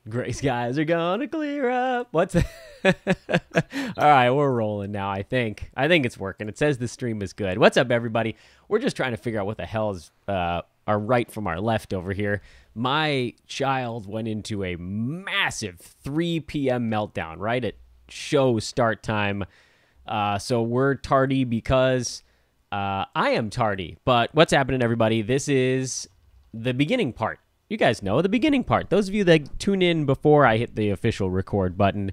Gray skies are gonna clear up. What's that? All right, we're rolling now. I think it's working. It says the stream is good. What's up, everybody? We're just trying to figure out what the hell is our right from our left over here. My child went into a massive 3 p.m. meltdown right at show start time. So we're tardy because I am tardy. But what's happening, everybody? This is the beginning part. You guys know the beginning part. Those of you that tune in before I hit the official record button.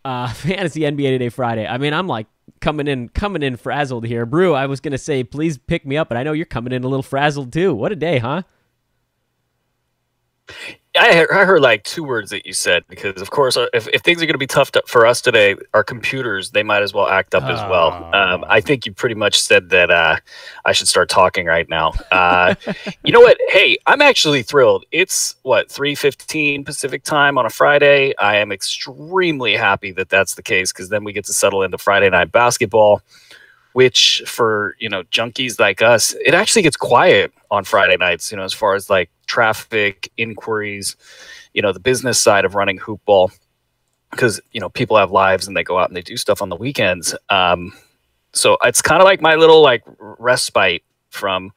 Fantasy NBA Today Friday. I mean, I'm like coming in frazzled here. Brew, I was going to say, please pick me up, but I know you're coming in a little frazzled too. What a day, huh? I heard like 2 words that you said, because of course, if things are going to be tough for us today, our computers, they might as well act up as well. I think you pretty much said that I should start talking right now. You know what? Hey, I'm actually thrilled. It's 3:15 Pacific time on a Friday. I am extremely happy that that's the case, because then we get to settle into Friday night basketball, which for, junkies like us, it actually gets quiet on Friday nights, as far as like traffic, inquiries, the business side of running hoop ball, because, people have lives and they go out and they do stuff on the weekends. So it's kind of like my little respite from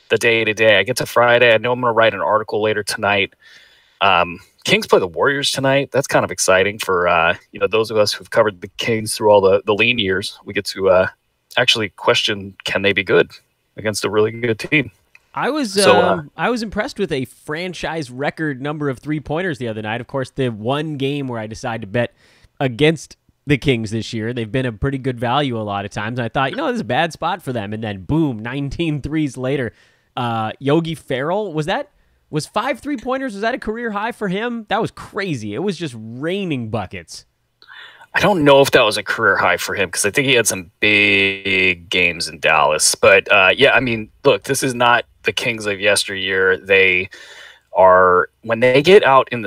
the day to day. I get to Friday. I know I'm going to write an article later tonight. Kings play the Warriors tonight. That's kind of exciting for, those of us who've covered the Kings through all the lean years. We get to actually question, can they be good against a really good team? I was impressed with a franchise record number of 3-pointers the other night. Of course, the one game where I decided to bet against the Kings this year, they've been a pretty good value a lot of times. And I thought, this is a bad spot for them. And then boom, 19 threes later. Yogi Ferrell, was 5 3-pointers? Was that a career high for him? That was crazy. It was just raining buckets. I don't know if that was a career high for him, because I think he had some big games in Dallas. But yeah, I mean, look, this is not the Kings of yesteryear. They are, when they get out in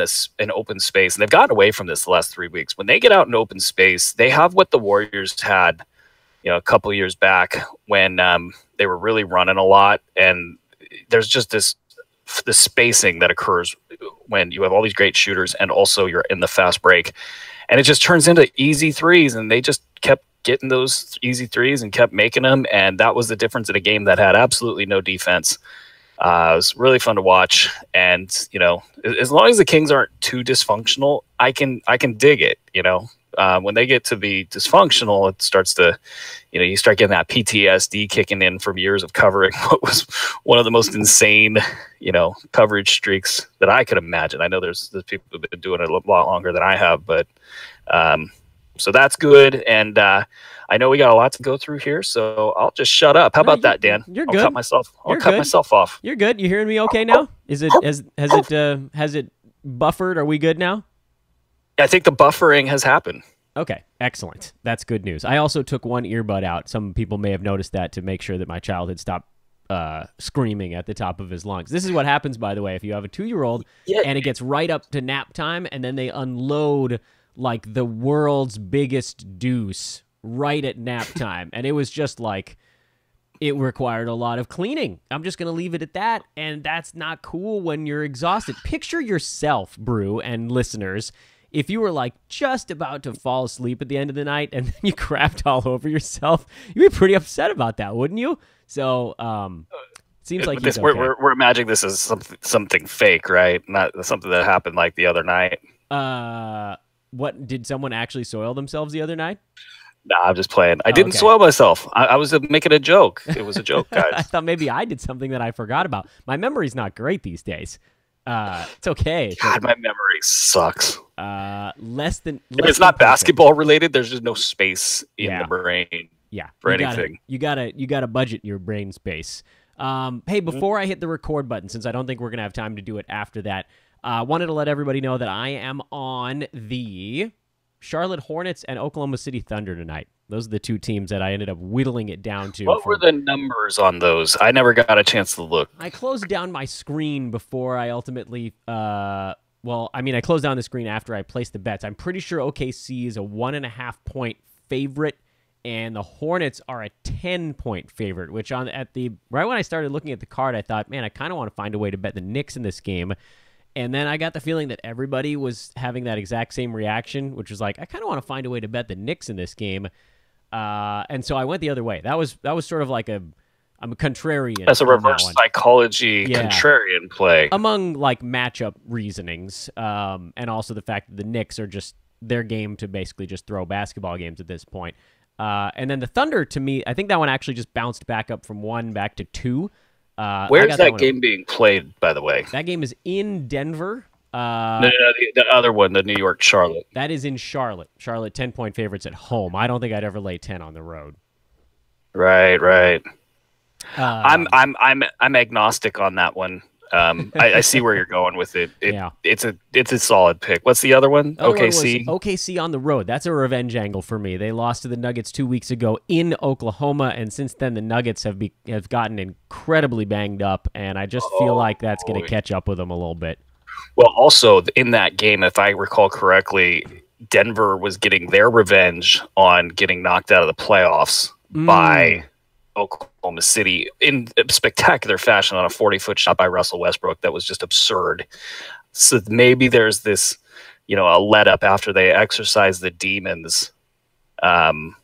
open space, and they've gotten away from this the last 3 weeks. When they get out in open space, they have what the Warriors had, a couple of years back when they were really running a lot. And there's just the spacing that occurs when you have all these great shooters and also you're in the fast break. And it just turns into easy threes, and they just kept getting those easy threes and kept making them. And that was the difference in a game that had absolutely no defense. It was really fun to watch. And, as long as the Kings aren't too dysfunctional, I can dig it. When they get to be dysfunctional, it starts to, you start getting that PTSD kicking in from years of covering what was one of the most insane, coverage streaks that I could imagine. I know there's people who've been doing it a lot longer than I have, but so that's good. And I know we got a lot to go through here, so I'll just shut up. How about that, Dan? You're I'll good. I'll cut myself off. You're good. You hearing me okay now? Is it has it buffered? Are we good now? I think the buffering has happened. Okay, excellent. That's good news. I also took one earbud out. Some people may have noticed that, to make sure that my child had stopped screaming at the top of his lungs. This is what happens, by the way, if you have a 2-year-old and it gets right up to nap time, and then they unload like the world's biggest deuce right at nap time. And it was just like, it required a lot of cleaning. I'm just going to leave it at that. And that's not cool when you're exhausted. Picture yourself, Brew, and listeners, if you were like just about to fall asleep at the end of the night and then you crapped all over yourself, you'd be pretty upset about that, wouldn't you? So seems like he's okay. We're imagining this as something fake, right? Not something that happened like the other night. What, did someone actually soil themselves the other night? No, I'm just playing. I didn't soil myself. I was making a joke. It was a joke, guys. I thought maybe I did something that I forgot about. My memory's not great these days. It's okay. God, my memory sucks. Less than if it's not basketball related, there's just no space in the brain. Yeah, for anything. You gotta budget your brain space. Hey, before I hit the record button, since I don't think we're gonna have time to do it after that, wanted to let everybody know that I am on the Charlotte Hornets and Oklahoma City Thunder tonight. Those are the 2 teams that I ended up whittling it down to. What were the numbers on those? I never got a chance to look. I closed down my screen before I ultimately, I closed down the screen after I placed the bets. I'm pretty sure OKC is a 1.5-point favorite, and the Hornets are a 10-point favorite, which right when I started looking at the card, I thought, man, I kind of want to find a way to bet the Knicks in this game. And then I got the feeling that everybody was having that exact same reaction, which was like, I kind of want to find a way to bet the Knicks in this game. And so I went the other way. That was sort of like I'm a contrarian. That's a reverse psychology contrarian play. Among like matchup reasonings, and also the fact that the Knicks are just their game to basically just throw basketball games at this point. And then the Thunder, to me, I think that one actually just bounced back up from 1 back to 2. Where's that game being played, by the way? That game is in Denver. No, the other one, the New York Charlotte. That is in Charlotte. Charlotte 10-point favorites at home. I don't think I'd ever lay 10 on the road. Right. I'm agnostic on that one. I see where you're going with it. It's a solid pick. What's the other one? OKC. OKC on the road. That's a revenge angle for me. They lost to the Nuggets 2 weeks ago in Oklahoma, and since then the Nuggets have gotten incredibly banged up, and I just feel like that's going to catch up with them a little bit. Well, also in that game, if I recall correctly, Denver was getting their revenge on getting knocked out of the playoffs by Oklahoma City in spectacular fashion on a 40-foot shot by Russell Westbrook that was just absurd. So maybe there's this, a let up after they exercise the demons. And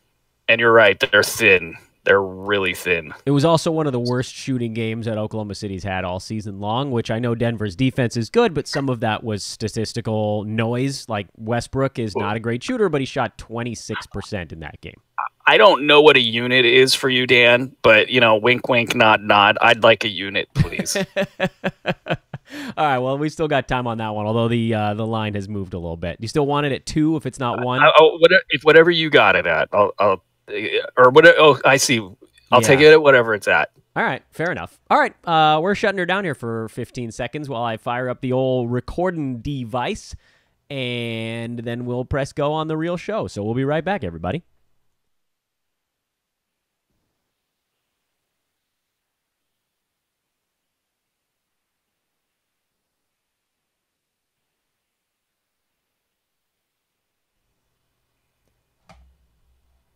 you're right, they're thin. They're really thin. It was also one of the worst shooting games that Oklahoma City's had all season long, which I know Denver's defense is good, but some of that was statistical noise. Like Westbrook is not a great shooter, but he shot 26% in that game. I don't know what a unit is for you, Dan, but, wink, wink, nod, nod. I'd like a unit, please. All right, well, we still got time on that one, although the line has moved a little bit. Do you still want it at 2 if it's not 1? If whatever you got it at, or whatever. Oh, I see. I'll take it at whatever it's at. All right, fair enough. All right, we're shutting her down here for 15 seconds while I fire up the old recording device, and then we'll press go on the real show. So we'll be right back, everybody.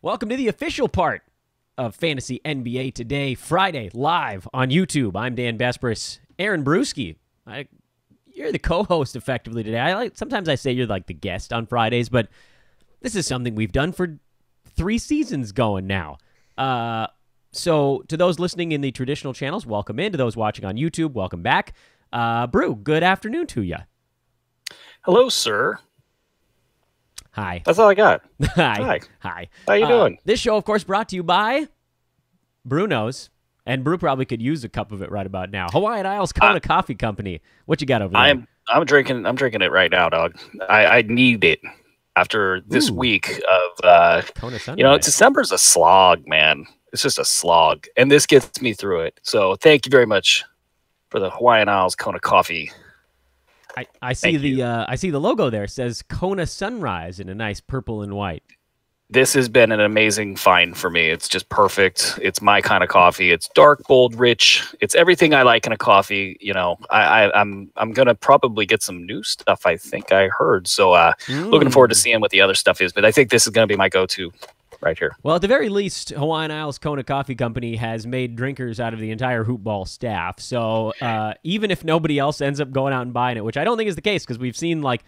Welcome to the official part of Fantasy NBA Today, Friday, live on YouTube. I'm Dan Besbris. Aaron Bruski, you're the co-host effectively today. Sometimes I say you're like the guest on Fridays, but this is something we've done for 3 seasons going now. So to those listening in the traditional channels, welcome in. To those watching on YouTube, welcome back. Brew, good afternoon to you. Hello, sir. Hi. That's all I got. Hi. How you doing? This show, of course, brought to you by Bruno's, and Brew probably could use a cup of it right about now. Hawaiian Isles Kona Coffee Company. What you got over there? I'm drinking it right now, dog. I need it after this week of Kona Sunrise. December's a slog, man. It's just a slog, and this gets me through it. So thank you very much for the Hawaiian Isles Kona Coffee. I see the logo there. It says Kona Sunrise in a nice purple and white. This has been an amazing find for me. It's just perfect. It's my kind of coffee. It's dark, bold, rich. It's everything I like in a coffee. I'm gonna probably get some new stuff. I think I heard. So looking forward to seeing what the other stuff is. But I think this is gonna be my go-to right here. Well, at the very least, Hawaiian Isles Kona Coffee Company has made drinkers out of the entire Hoop Ball staff. So even if nobody else ends up going out and buying it, which I don't think is the case, because we've seen I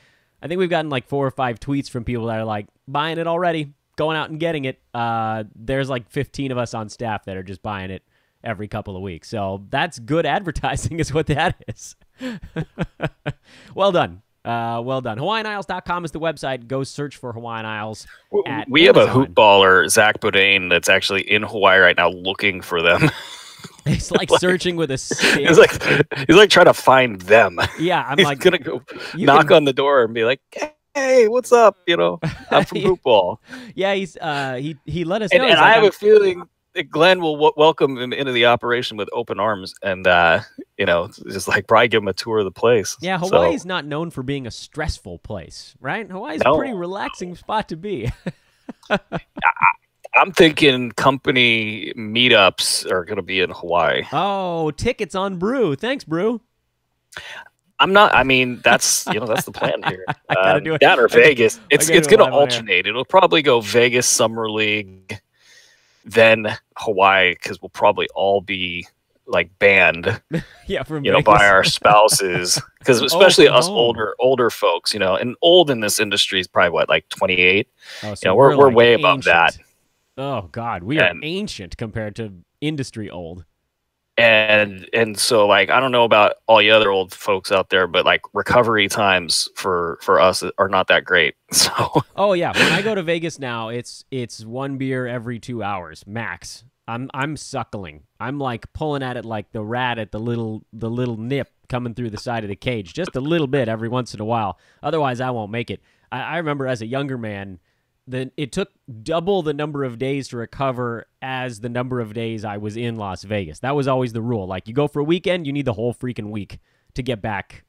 think we've gotten 4 or 5 tweets from people that are like, buying it already, going out and getting it. There's 15 of us on staff that are just buying it every couple of weeks. So that's good advertising is what that is. Well done. HawaiianIsles.com is the website. Go search for Hawaiian Isles. We have a hoop baller, Zach Boudin, that's actually in Hawaii right now looking for them. He's searching with a stick. He's trying to find them. Yeah, I'm he's gonna go knock on the door and be like, "Hey, what's up? I'm from Hoop Ball." Yeah, he let us know. And I have a feeling that Glenn will welcome him into the operation with open arms, and just probably give him a tour of the place. Yeah, Hawaii's not known for being a stressful place, right? Hawaii's a pretty relaxing spot to be. I'm thinking company meetups are going to be in Hawaii. Oh, tickets on Brew. Thanks, Brew. I'm not. I mean, that's that's the plan here. I gotta do it. That or Vegas. It's going to alternate. It'll probably go Vegas Summer League, then Hawaii, because we'll probably all be like banned, Yeah, from by Vegas. our spouses, because especially us home. older folks, and old in this industry is probably what, like 28. Oh, so We're like way above that. ancient. Oh God, we are ancient compared to industry old. And so, like, I don't know about all the other old folks out there, but like recovery times for us are not that great. So Oh yeah, when I go to Vegas now, it's one beer every 2 hours max. I'm suckling. I'm like pulling at it like the rat at the little nip coming through the side of the cage, just a little bit every once in a while. Otherwise, I won't make it. I remember as a younger man, it took double the number of days to recover as the number of days I was in Las Vegas. That was always the rule. Like, you go for a weekend, you need the whole freaking week to get back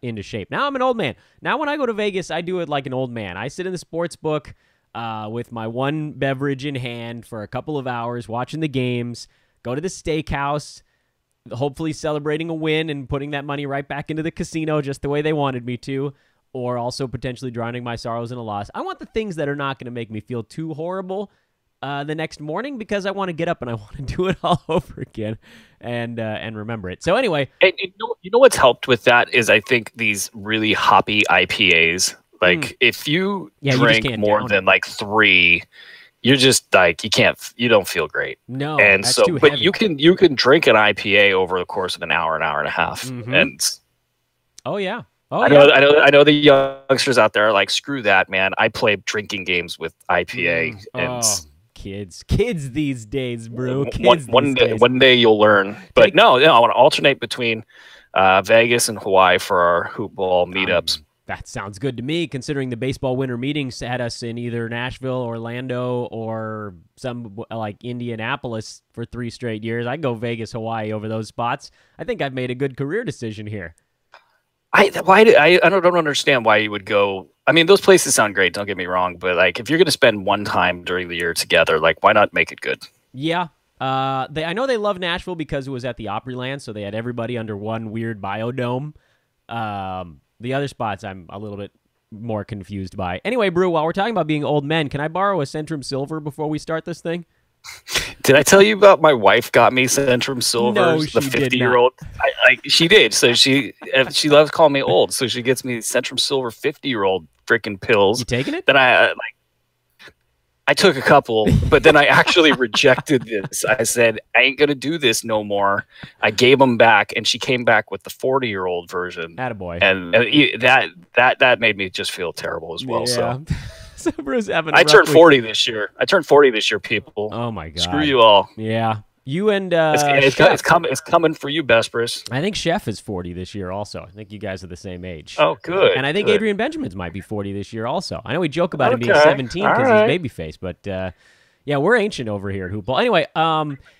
into shape. Now I'm an old man. Now when I go to Vegas, I do it like an old man. I sit in the sports book with my one beverage in hand for a couple of hours, watching the games, go to the steakhouse, hopefully celebrating a win and putting that money right back into the casino just the way they wanted me to, or also potentially drowning my sorrows in a loss. I want the things that are not going to make me feel too horrible the next morning, because I want to get up and I want to do it all over again and remember it. So anyway. And you know what's helped with that is, I think, these really hoppy IPAs. Like, if you drink more than like 3, you're just like, you don't feel great. No, and that's so, too but heavy. you can drink an IPA over the course of an hour and a half, and oh yeah. Oh, I know the youngsters out there are like, screw that, man. I play drinking games with IPA. Kids these days, bro. One day you'll learn. But no, I want to alternate between Vegas and Hawaii for our hoop ball meetups. That sounds good to me, considering the baseball winter meetings had us in either Nashville, Orlando, or some like Indianapolis for 3 straight years. I'd go Vegas, Hawaii over those spots. I think I've made a good career decision here. I don't understand why you would go. I mean, those places sound great, don't get me wrong, but like, if you're going to spend one time during the year together, like, why not make it good? Yeah. I know they love Nashville because it was at the Opryland, so they had everybody under one weird biodome. The other spots I'm a little bit more confused by. Anyway, Brew, while we're talking about being old men, can I borrow a Centrum Silver before we start this thing? Did I tell you about my wife got me Centrum Silver? No, the she did 50-year-old. She did. So she loves calling me old. So she gets me Centrum Silver 50-year-old freaking pills. You taking it? Then I took a couple, but then I actually rejected this. I said, I ain't gonna do this no more. I gave them back, and she came back with the 40-year-old version. Attaboy. And that made me just feel terrible as well. Yeah. So. So Bruce having I turned 40 this year. People. Oh my god! Screw you all. Yeah, you and it's coming for you, Besbris. I think Chef is 40 this year. Also, I think you guys are the same age. Oh, good. And I think good. Adrian Benjamins might be 40 this year. Also, I know we joke about him being 17 because he's babyface, but yeah, we're ancient over here at Hoop Ball. Anyway,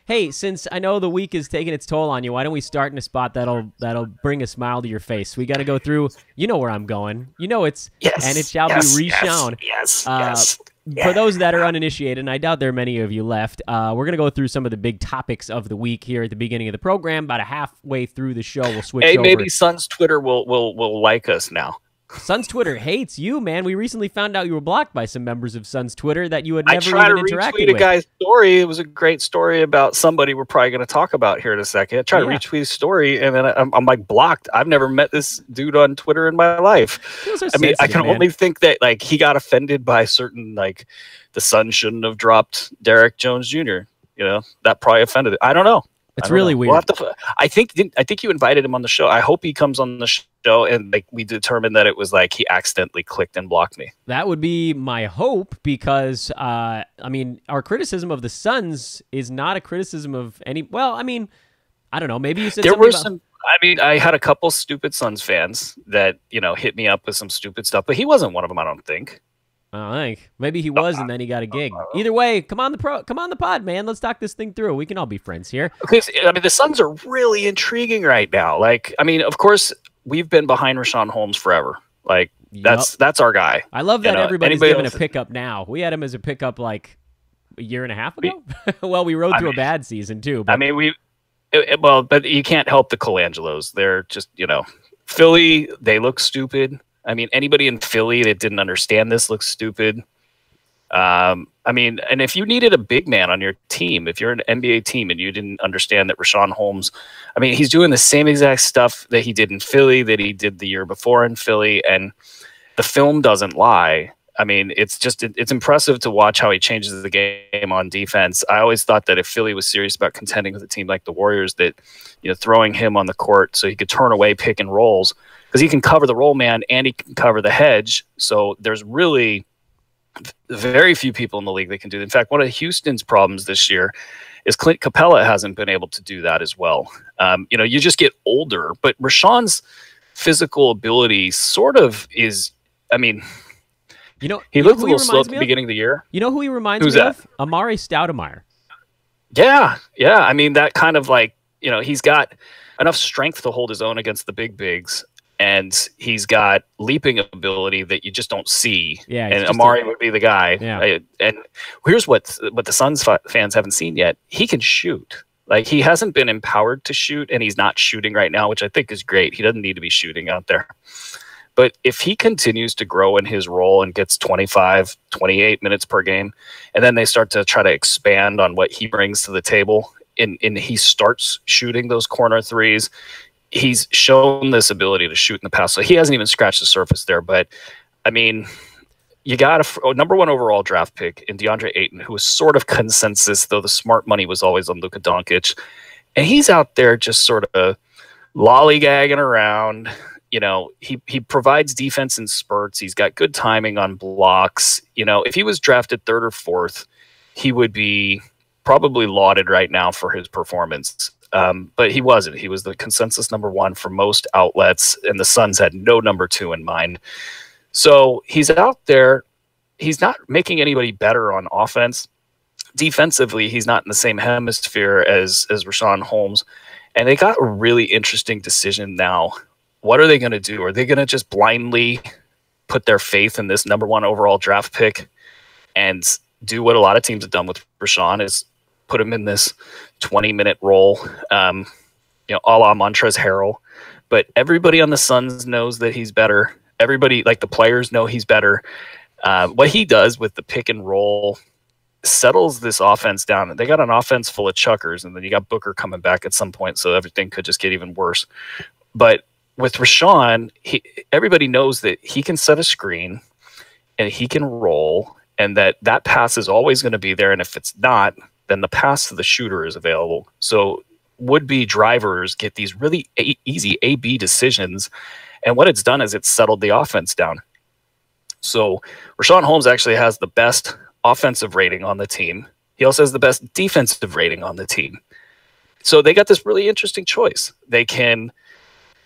hey, since I know the week is taking its toll on you, why don't we start in a spot that'll bring a smile to your face? We got to go through. You know where I'm going. You know it's yes, and it shall be reshown. Yes. For those that are uninitiated, and I doubt there are many of you left, we're going to go through some of the big topics of the week here at the beginning of the program. About halfway through the show, we'll switch over. Maybe Sun's Twitter will like us now. Sun's Twitter hates you, man. We recently found out you were blocked by some members of Sun's Twitter that you had never even interacted with. I tried to retweet a guy's story. It was a great story about somebody we're probably going to talk about here in a second. I tried to retweet his story, and then I'm like blocked. I've never met this dude on Twitter in my life. I mean, I can only think that like he got offended by certain, like, the Sun shouldn't have dropped Derek Jones Jr. That probably offended it. I don't know. It's really weird. I think you invited him on the show. I hope he comes on the show and like we determined that it was like he accidentally clicked and blocked me. That would be my hope because I mean, our criticism of the Suns is not a criticism of any. Well, I mean, I don't know. Maybe you said there were some. I mean, I had a couple stupid Suns fans that hit me up with some stupid stuff, but he wasn't one of them. I don't think. I think maybe he was, and then he got a gig. Either way, come on the pod, man. Let's talk this thing through. We can all be friends here. Because I mean, the Suns are really intriguing right now. Like, I mean, of course, we've been behind Rashawn Holmes forever. Like, that's our guy. I love that everybody's giving a pickup now. We had him as a pickup like a year and a half ago. Well, we rode through a bad season too. But. I mean, but you can't help the Colangelos. They're just Philly. They look stupid. I mean, anybody in Philly that didn't understand this looks stupid. I mean, and if you needed a big man on your team, if you're an NBA team and you didn't understand that Rashawn Holmes, I mean, he's doing the same exact stuff that he did in Philly, that he did the year before in Philly, and the film doesn't lie. I mean, it's impressive to watch how he changes the game on defense. I always thought that if Philly was serious about contending with a team like the Warriors, that, you know, throwing him on the court so he could turn away pick and rolls, because he can cover the roll man and he can cover the hedge. So there's really very few people in the league that can do that. In fact, one of Houston's problems this year is Clint Capella hasn't been able to do that as well. You know, you just get older, but Rashawn's physical ability sort of is, I mean, you know, he looked a little slow at the beginning of the year. You know who he reminds me of? Amari Stoudemire. Yeah. I mean, that kind of like, you know, he's got enough strength to hold his own against the big bigs, and he's got leaping ability that you just don't see. Yeah, and Amari would be the guy. Yeah. And here's what the Suns fans haven't seen yet. He can shoot. Like, he hasn't been empowered to shoot, and he's not shooting right now, which I think is great. He doesn't need to be shooting out there. But if he continues to grow in his role and gets 25, 28 minutes per game, and then they start to try to expand on what he brings to the table, and he starts shooting those corner threes, he's shown this ability to shoot in the past. So he hasn't even scratched the surface there. But, I mean, you got a number 1 overall draft pick in DeAndre Ayton, who was sort of consensus, though the smart money was always on Luka Doncic. And he's out there just sort of lollygagging around. You know, he provides defense in spurts. He's got good timing on blocks. You know, if he was drafted 3rd or 4th, he would be probably lauded right now for his performance. But he wasn't. He was the consensus number 1 for most outlets, and the Suns had no number 2 in mind. So he's out there. He's not making anybody better on offense. Defensively, he's not in the same hemisphere as Rashawn Holmes. And they got a really interesting decision now. What are they going to do? Are they going to just blindly put their faith in this number 1 overall draft pick and do what a lot of teams have done with Rashawn, is put him in this 20-minute role, you know, a la Montrezl Harrell? But everybody on the Suns knows that he's better. Everybody, like the players, know he's better. What he does with the pick and roll settles this offense down. They got an offense full of chuckers, and then you got Booker coming back at some point, so everything could just get even worse. But with Rashawn, everybody knows that he can set a screen and he can roll, and that pass is always going to be there. And if it's not, then the pass to the shooter is available. So would-be drivers get these really easy A-B decisions. And what it's done is it's settled the offense down. So Rashawn Holmes actually has the best offensive rating on the team. He also has the best defensive rating on the team. So they got this really interesting choice. They can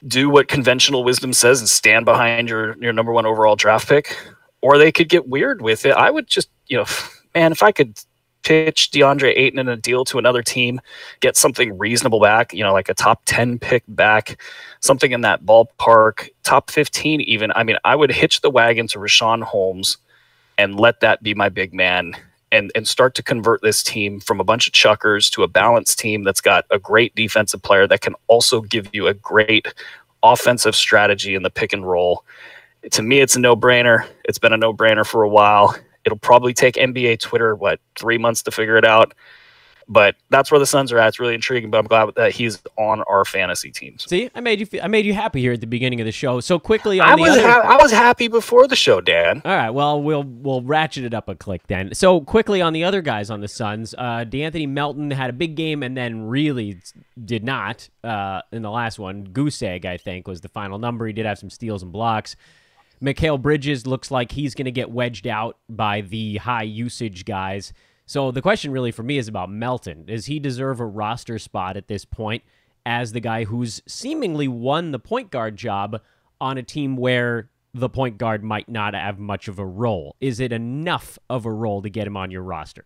do what conventional wisdom says and stand behind your number 1 overall draft pick, or they could get weird with it. I would just, you know, man, if I could pitch DeAndre Ayton in a deal to another team, get something reasonable back, you know, like a top 10 pick back, something in that ballpark, top 15 even. I mean, I would hitch the wagon to Rashawn Holmes and let that be my big man, and start to convert this team from a bunch of chuckers to a balanced team that's got a great defensive player that can also give you a great offensive strategy in the pick and roll. To me, it's a no-brainer. It's been a no-brainer for a while. It'll probably take NBA Twitter, 3 months to figure it out. But that's where the Suns are at. It's really intriguing, but I'm glad that he's on our fantasy teams. See, I made you happy here at the beginning of the show. So quickly I was happy before the show, Dan. All right, well, we'll ratchet it up a click then. So quickly on the other guys on the Suns, D'Anthony Melton had a big game and then really did not in the last one. Goose egg, I think, was the final number. He did have some steals and blocks. Mikal Bridges looks like he's going to get wedged out by the high-usage guys. So the question really for me is about Melton. Does he deserve a roster spot at this point as the guy who's seemingly won the point guard job on a team where the point guard might not have much of a role? Is it enough of a role to get him on your roster?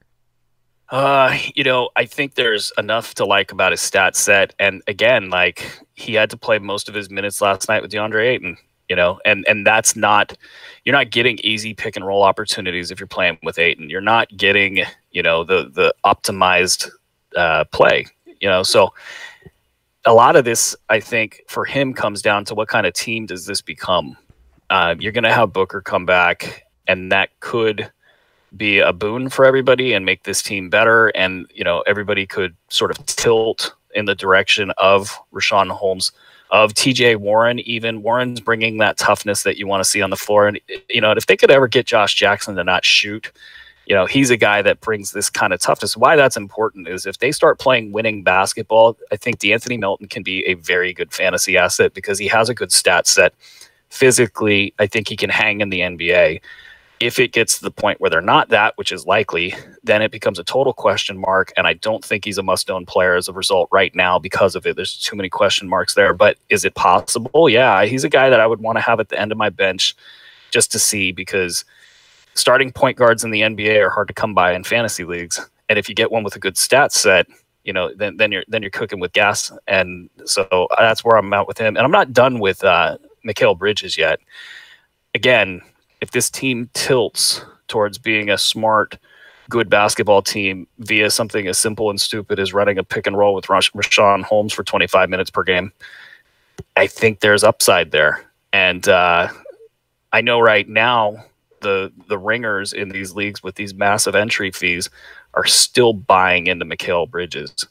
You know, I think there's enough to like about his stat set. And again, like, he had to play most of his minutes last night with DeAndre Ayton. You know, and that's not, you're not getting easy pick and roll opportunities if you're playing with Ayton. You're not getting, you know, the optimized play, you know. So a lot of this, I think, for him comes down to what kind of team does this become? You're going to have Booker come back, and that could be a boon for everybody and make this team better. And, you know, everybody could sort of tilt in the direction of Rashawn Holmes, of TJ Warren. Even Warren's bringing that toughness that you want to see on the floor. And, you know, if they could ever get Josh Jackson to not shoot, you know, he's a guy that brings this kind of toughness. Why that's important is if they start playing winning basketball, I think DeAnthony Melton can be a very good fantasy asset because he has a good stat set. Physically, I think he can hang in the NBA. If it gets to the point where they're not that, which is likely, then it becomes a total question mark. And I don't think he's a must-own player as a result right now because of it. There's too many question marks there. But is it possible? Yeah, he's a guy that I would want to have at the end of my bench just to see, because starting point guards in the NBA are hard to come by in fantasy leagues. And if you get one with a good stat set, you know, then you're cooking with gas. And so that's where I'm at with him. And I'm not done with Mikal Bridges yet. Again, if this team tilts towards being a smart, good basketball team via something as simple and stupid as running a pick and roll with Rashawn Holmes for 25 minutes per game, I think there's upside there. And I know right now the ringers in these leagues with these massive entry fees are still buying into Mikal Bridges.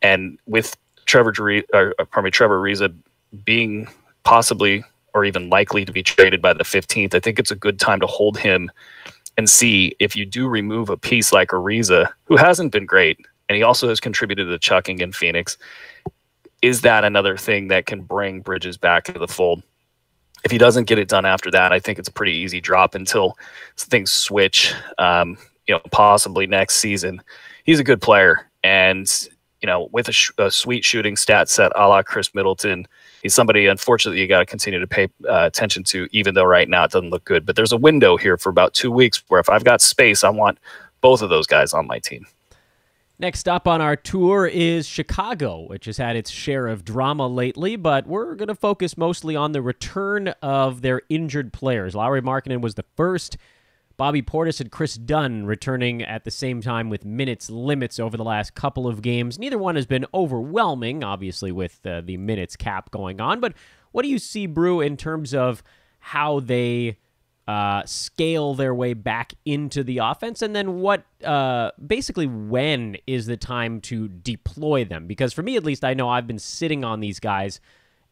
And with Trevor Ariza being possibly or even likely to be traded by the 15th, I think it's a good time to hold him and see if you do remove a piece like Ariza, who hasn't been great, and he also has contributed to the chucking in Phoenix. Is that another thing that can bring Bridges back into the fold? If he doesn't get it done after that, I think it's a pretty easy drop until things switch, you know, possibly next season. He's a good player, and, you know, with a sweet shooting stat set a la Chris Middleton, he's somebody, unfortunately, you got to continue to pay attention to, even though right now it doesn't look good. But there's a window here for about 2 weeks where if I've got space, I want both of those guys on my team. Next up on our tour is Chicago, which has had its share of drama lately, but we're going to focus mostly on the return of their injured players. Lauri Markkanen was the first. Bobby Portis and Chris Dunn returning at the same time with minutes limits over the last couple of games. Neither one has been overwhelming, obviously, with the minutes cap going on. But what do you see, Brew, in terms of how they scale their way back into the offense? And then what, basically, when is the time to deploy them? Because for me, at least, I know I've been sitting on these guys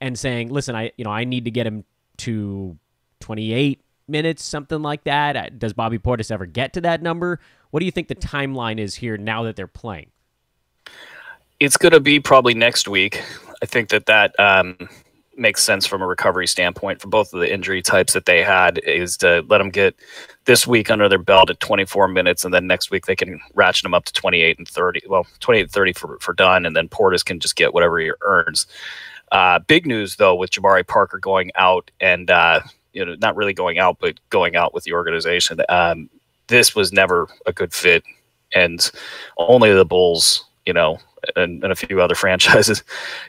and saying, listen, I need to get him to 28 minutes, something like that. Does Bobby Portis ever get to that number? What do you think the timeline is here now that they're playing? It's going to be probably next week. I think that makes sense from a recovery standpoint for both of the injury types that they had, is to let them get this week under their belt at 24 minutes, and then next week they can ratchet them up to 28 and 30. Well, 28 and 30 for Dunn, and then Portis can just get whatever he earns. Big news, though, with Jabari Parker going out and you know, not really going out, but going out with the organization. This was never a good fit, and only the Bulls, you know, and a few other franchises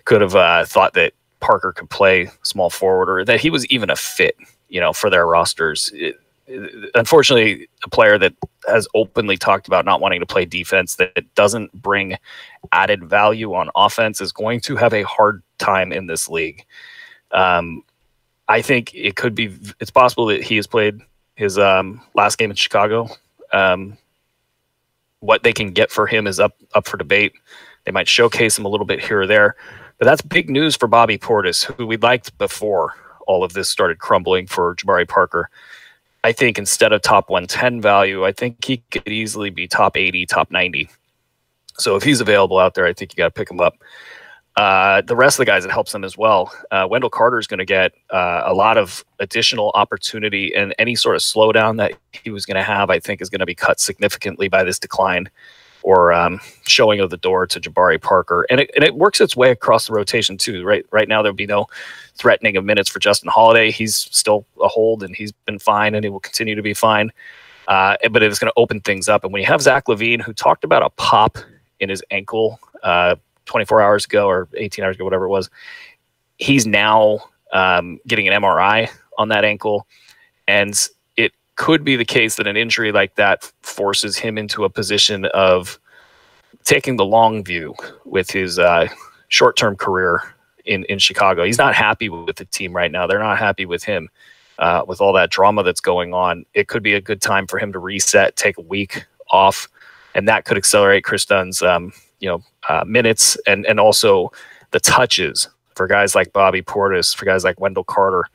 could have thought that Parker could play small forward, or that he was even a fit, you know, for their rosters. Unfortunately, a player that has openly talked about not wanting to play defense, that doesn't bring added value on offense, is going to have a hard time in this league. I think it's possible that he has played his last game in Chicago. What they can get for him is up for debate. They might showcase him a little bit here or there, but that's big news for Bobby Portis, who we liked before all of this started crumbling for Jabari Parker. I think instead of top 110 value, I think he could easily be top 80, top 90. So if he's available out there, I think you got to pick him up. The rest of the guys, it helps them as well. Wendell Carter is going to get a lot of additional opportunity, and any sort of slowdown that he was going to have, I think, is going to be cut significantly by this decline or showing of the door to Jabari Parker. And it works its way across the rotation too. Right now, there'll be no threatening of minutes for Justin Holiday. He's still a hold, and he's been fine, and he will continue to be fine. But it is going to open things up. And when you have Zach LaVine, who talked about a pop in his ankle 24 hours ago or 18 hours ago, whatever it was, he's now getting an MRI on that ankle. And it could be the case that an injury like that forces him into a position of taking the long view with his short-term career in Chicago. He's not happy with the team right now. They're not happy with him. with all that drama that's going on, it could be a good time for him to reset, take a week off, and that could accelerate Chris Dunn's minutes and also the touches for guys like Bobby Portis, for guys like Wendell Carter.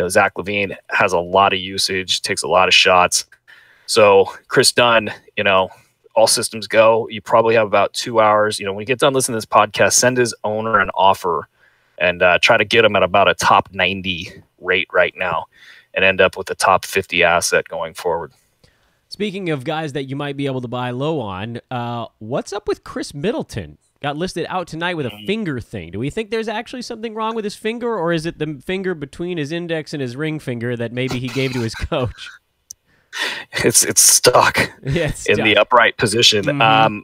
Zach LaVine has a lot of usage, takes a lot of shots. So Chris Dunn, all systems go. You probably have about 2 hours. When you get done listening to this podcast, send his owner an offer and try to get him at about a top 90 rate right now and end up with a top 50 asset going forward. Speaking of guys that you might be able to buy low on, what's up with Chris Middleton? Got listed out tonight with a finger thing. Do we think there's actually something wrong with his finger, or is it the finger between his index and his ring finger that maybe he gave to his coach? It's stuck in the upright position. Mm-hmm.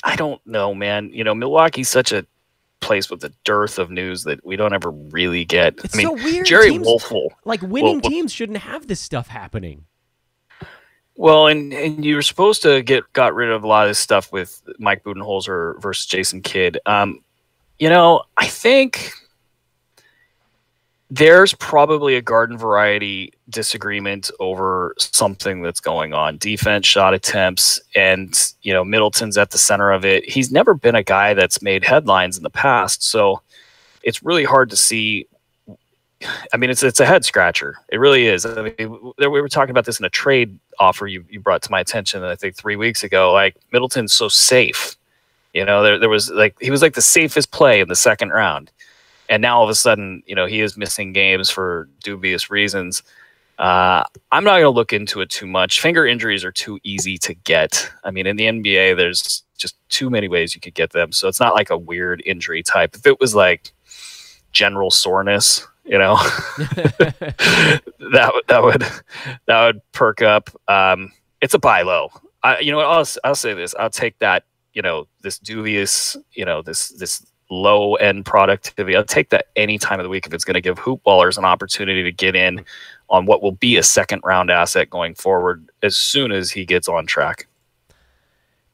I don't know, man. Milwaukee's such a place with a dearth of news that we don't ever really get. It's so weird. Jerry Wolfel, winning teams shouldn't have this stuff happening. Well, and you were supposed to got rid of a lot of this stuff with Mike Budenholzer versus Jason Kidd. I think there's probably a garden variety disagreement over something that's going on. Defense, shot attempts, and Middleton's at the center of it. He's never been a guy that's made headlines in the past, so it's really hard to see. I mean, it's a head scratcher. It really is. I mean, we were talking about this in a trade offer you brought to my attention, I think 3 weeks ago. Like, Middleton's so safe. There was he was like the safest play in the second round, and now all of a sudden, he is missing games for dubious reasons. I'm not going to look into it too much. Finger injuries are too easy to get. I mean, in the NBA, there's just too many ways you could get them. So it's not like a weird injury type. If it was like general soreness, that would perk up. It's a buy low. I'll say this. I'll take that. This dubious. This low end productivity. I'll take that any time of the week if it's going to give hoop ballers an opportunity to get in on what will be a second round asset going forward as soon as he gets on track.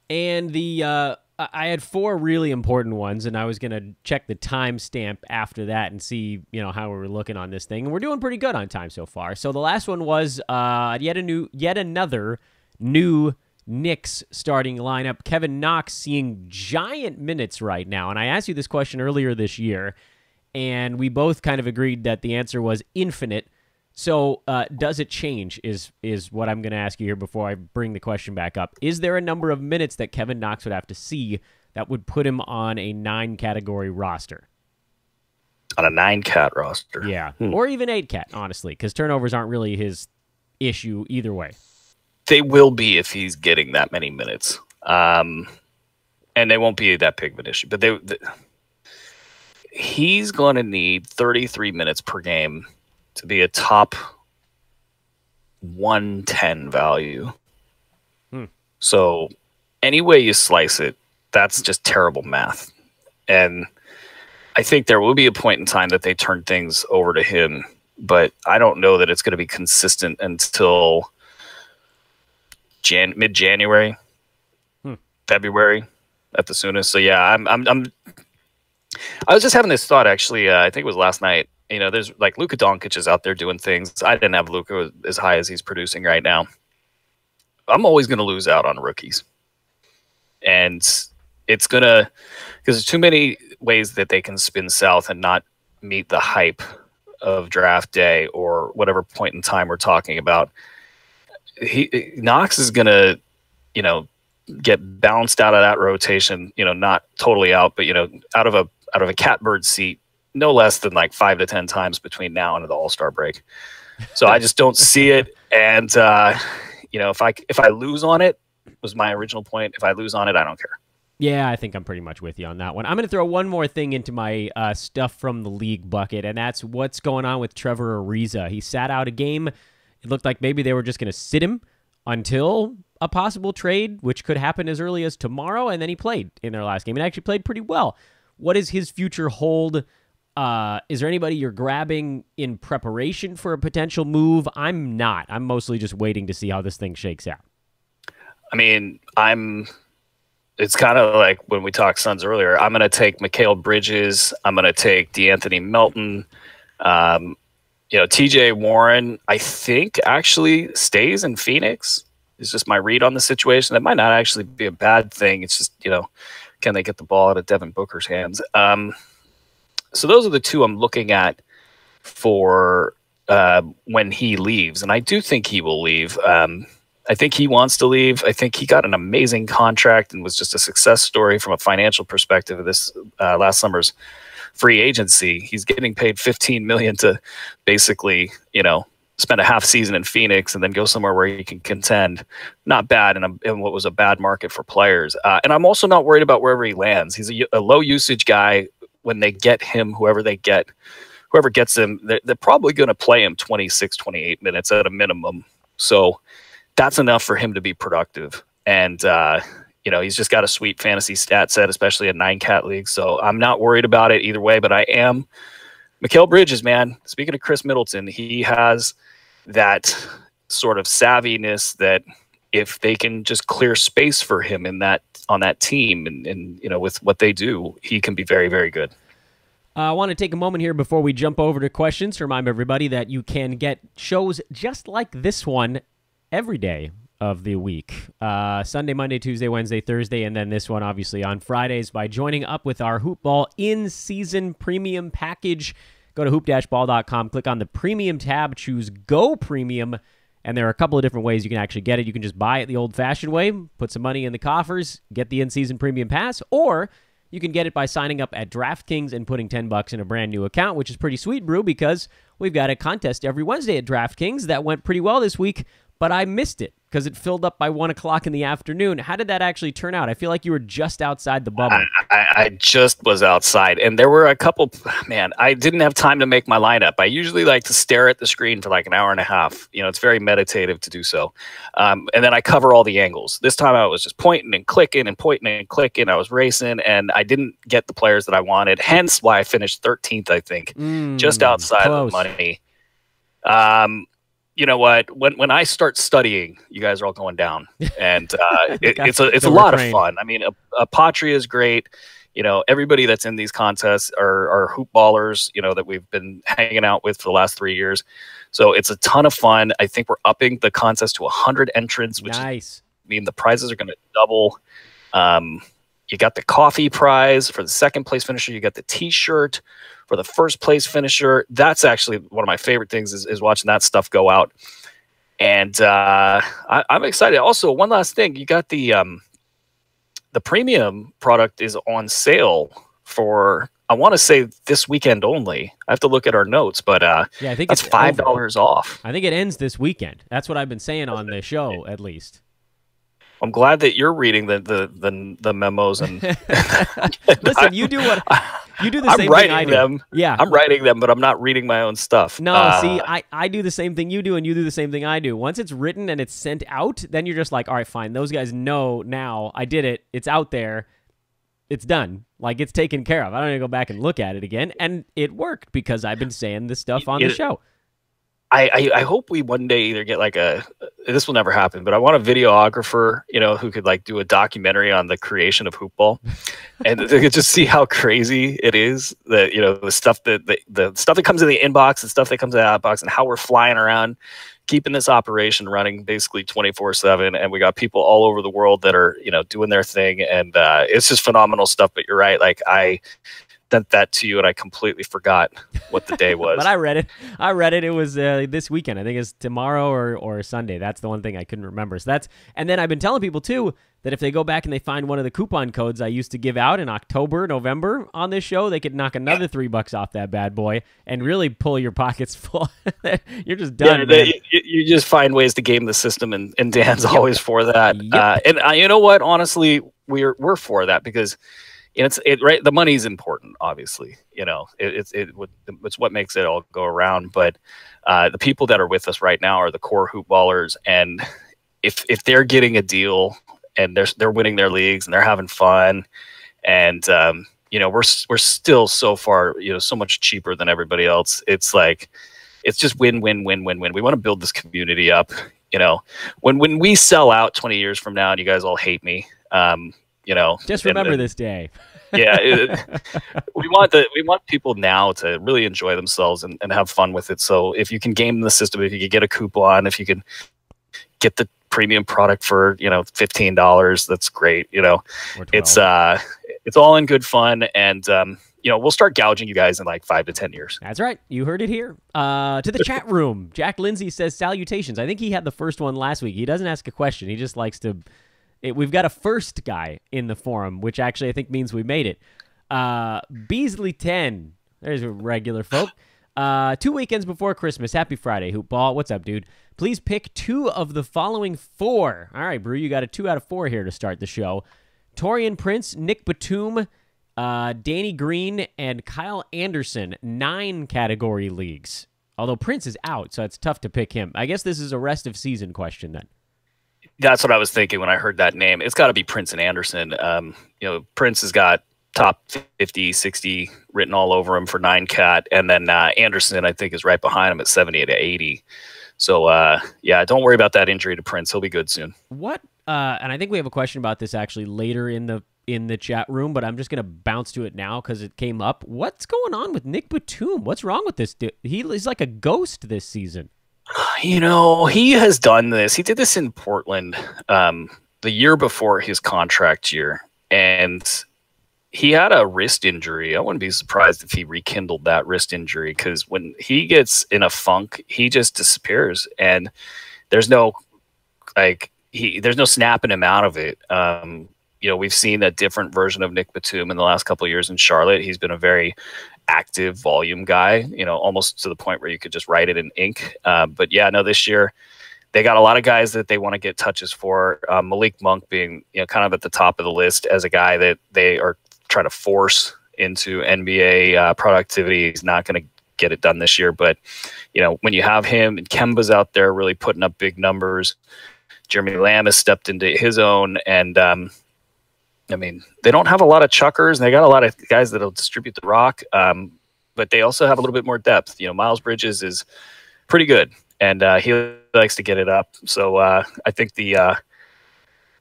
And I had 4 really important ones, and I was going to check the timestamp after that and see, how we were looking on this thing. And we're doing pretty good on time so far. So the last one was yet another new Knicks starting lineup. Kevin Knox seeing giant minutes right now. And I asked you this question earlier this year, and we both kind of agreed that the answer was infinite. So does it change is what I'm going to ask you here before I bring the question back up. Is there a number of minutes that Kevin Knox would have to see that would put him on a 9-category roster? On a 9-cat roster? Yeah, or even 8-cat, honestly, because turnovers aren't really his issue either way. They will be if he's getting that many minutes. And they won't be that big of an issue. But he's going to need 33 minutes per game to be a top 110 value. So any way you slice it, that's just terrible math. And I think there will be a point in time that they turn things over to him, but I don't know that it's going to be consistent until mid-January, February at the soonest. So yeah, I was just having this thought actually. I think it was last night. There's like Luka Doncic is out there doing things. I didn't have Luka as high as he's producing right now. I'm always going to lose out on rookies. And it's going to, because there's too many ways that they can spin south and not meet the hype of draft day or whatever point in time we're talking about. Knox is going to, get bounced out of that rotation, not totally out, but, out of a catbird seat, no less than like 5 to 10 times between now and the All-Star break. So I just don't see it. And, if I lose on it, was my original point. If I lose on it, I don't care. Yeah, I think I'm pretty much with you on that one. I'm going to throw one more thing into my stuff from the league bucket, and that's what's going on with Trevor Ariza. He sat out a game. It looked like maybe they were just going to sit him until a possible trade, which could happen as early as tomorrow, and then he played in their last game and actually played pretty well. What does his future hold? Is there anybody you're grabbing in preparation for a potential move? I'm not. I'm mostly just waiting to see how this thing shakes out. I mean, it's kind of like when we talked Suns earlier. I'm going to take Mikal Bridges. I'm going to take DeAnthony Melton. TJ Warren, I think, actually stays in Phoenix. It's just my read on the situation. That might not actually be a bad thing. It's just, can they get the ball out of Devin Booker's hands? So those are the two I'm looking at for when he leaves. And I do think he will leave. I think he wants to leave. I think he got an amazing contract and was just a success story from a financial perspective of this last summer's free agency. He's getting paid $15 million to basically, spend a half season in Phoenix and then go somewhere where he can contend. Not bad in what was a bad market for players. And I'm also not worried about wherever he lands. He's a low usage guy. When they get him, whoever gets him, they're probably going to play him 26, 28 minutes at a minimum. So that's enough for him to be productive. And, he's just got a sweet fantasy stat set, especially in 9-cat leagues. So I'm not worried about it either way, but I am. Mikal Bridges, man, speaking of Chris Middleton, he has that sort of savviness that if they can just clear space for him on that team and with what they do, he can be very, very good. I want to take a moment here before we jump over to questions to remind everybody that you can get shows just like this one every day of the week. Sunday, Monday, Tuesday, Wednesday, Thursday, and then this one obviously on Fridays by joining up with our Hoopball in-season premium package. Go to hoop-ball.com, click on the premium tab, choose Go Premium, and there are a couple of different ways you can actually get it. You can just buy it the old-fashioned way, put some money in the coffers, get the in-season premium pass, or you can get it by signing up at DraftKings and putting $10 in a brand new account, which is pretty sweet, Brew, because we've got a contest every Wednesday at DraftKings that went pretty well this week, but I missed it because it filled up by 1 o'clock in the afternoon. How did that actually turn out? I feel like you were just outside the bubble. I just was outside, and there were a couple. Man, I didn't have time to make my lineup. I usually like to stare at the screen for like an hour and a half. It's very meditative to do so. And then I cover all the angles. This time I was just pointing and clicking and pointing and clicking. I was racing, and I didn't get the players that I wanted, hence why I finished 13th, I think, just outside of the money. You know what? When I start studying, you guys are all going down, and it's a lot of fun. I mean, Apatria is great. Everybody that's in these contests are hoop ballers. That we've been hanging out with for the last 3 years. So it's a ton of fun. I think we're upping the contest to 100 entrants, which nice. The prizes are going to double. You got the coffee prize for the second place finisher. You got the T-shirt for the first place finisher. That's actually one of my favorite things is watching that stuff go out. And I'm excited. Also, one last thing, you got the premium product is on sale for, I want to say this weekend only. I have to look at our notes, but yeah, I think that's $5 off. I think it ends this weekend. That's what I've been saying on the show, at least. I'm glad that you're reading the memos and listen. You do the same thing I do. Them. Yeah, I'm writing them, but I'm not reading my own stuff. No, see, I do the same thing you do, and you do the same thing I do. Once it's written and it's sent out, then you're just like, all right, fine. Those guys know now. I did it. It's out there. It's done. Like, it's taken care of. I don't need to go back and look at it again. And it worked because I've been saying this stuff on the show. I hope we one day either get like this will never happen, but I want a videographer, who could like do a documentary on the creation of hoopball, and they could just see how crazy it is that, the stuff the stuff that comes in the inbox, the stuff that comes in the outbox, and how we're flying around, keeping this operation running basically 24/7. And we got people all over the world that are, doing their thing. And it's just phenomenal stuff. But you're right. Like, I sent that to you and I completely forgot what the day was. But I read it. It was this weekend. I think it's tomorrow or Sunday. That's the one thing I couldn't remember. So and then I've been telling people too that if they go back and they find one of the coupon codes I used to give out in October, November on this show, they could knock another $3 off that bad boy and really pull your pockets full. You're just done. Yeah, you just find ways to game the system, and Dan's always for that. And you know what? Honestly, we're for that because right. The money's important, obviously. It's what makes it all go around. But the people that are with us right now are the core hoop ballers, and if they're getting a deal and they're winning their leagues and they're having fun, and we're still so far so much cheaper than everybody else. It's like it's just win win win win win. We want to build this community up. When we sell out 20 years from now and you guys all hate me. Just remember this day. Yeah, we want people now to really enjoy themselves and have fun with it. So if you can game the system, if you can get a coupon, if you can get the premium product for $15, that's great. It's all in good fun, and we'll start gouging you guys in like 5 to 10 years. That's right. You heard it here. To the chat room, Jack Lindsay says salutations. I think he had the first one last week. He doesn't ask a question. He just likes to. We've got a first guy in the forum, which actually I think means we made it. Beasley 10. There's a regular folk. 2 weekends before Christmas. Happy Friday, Hoopball. What's up, dude? Please pick 2 of the following 4. All right, Brew, you got a 2 out of 4 here to start the show. Taurean Prince, Nick Batum, Danny Green, and Kyle Anderson. 9 category leagues. Although Prince is out, so it's tough to pick him. I guess this is a rest of season question then. That's what I was thinking when I heard that name. It's got to be Prince and Anderson. Prince has got top 50, 60 written all over him for 9 cat, and then Anderson, I think, is right behind him at 70 to 80. So, don't worry about that injury to Prince. He'll be good soon. What? And I think we have a question about this actually later in the chat room, but I'm just going to bounce to it now because it came up. What's going on with Nick Batum? What's wrong with this dude? He's like a ghost this season. He has done this. He did this in Portland the year before his contract year, and he had a wrist injury. I wouldn't be surprised if he rekindled that wrist injury, because when he gets in a funk, he just disappears, and there's no snapping him out of it. We've seen a different version of Nick Batum in the last couple of years in Charlotte. He's been a very active volume guy, almost to the point where you could just write it in ink. This year they got a lot of guys that they want to get touches for. Malik Monk being, kind of at the top of the list as a guy that they are trying to force into NBA productivity. He's not going to get it done this year, but when you have him and Kemba's out there really putting up big numbers, Jeremy Lamb has stepped into his own, and they don't have a lot of chuckers, and they got a lot of guys that'll distribute the rock, but they also have a little bit more depth. Miles Bridges is pretty good, and he likes to get it up. So I think the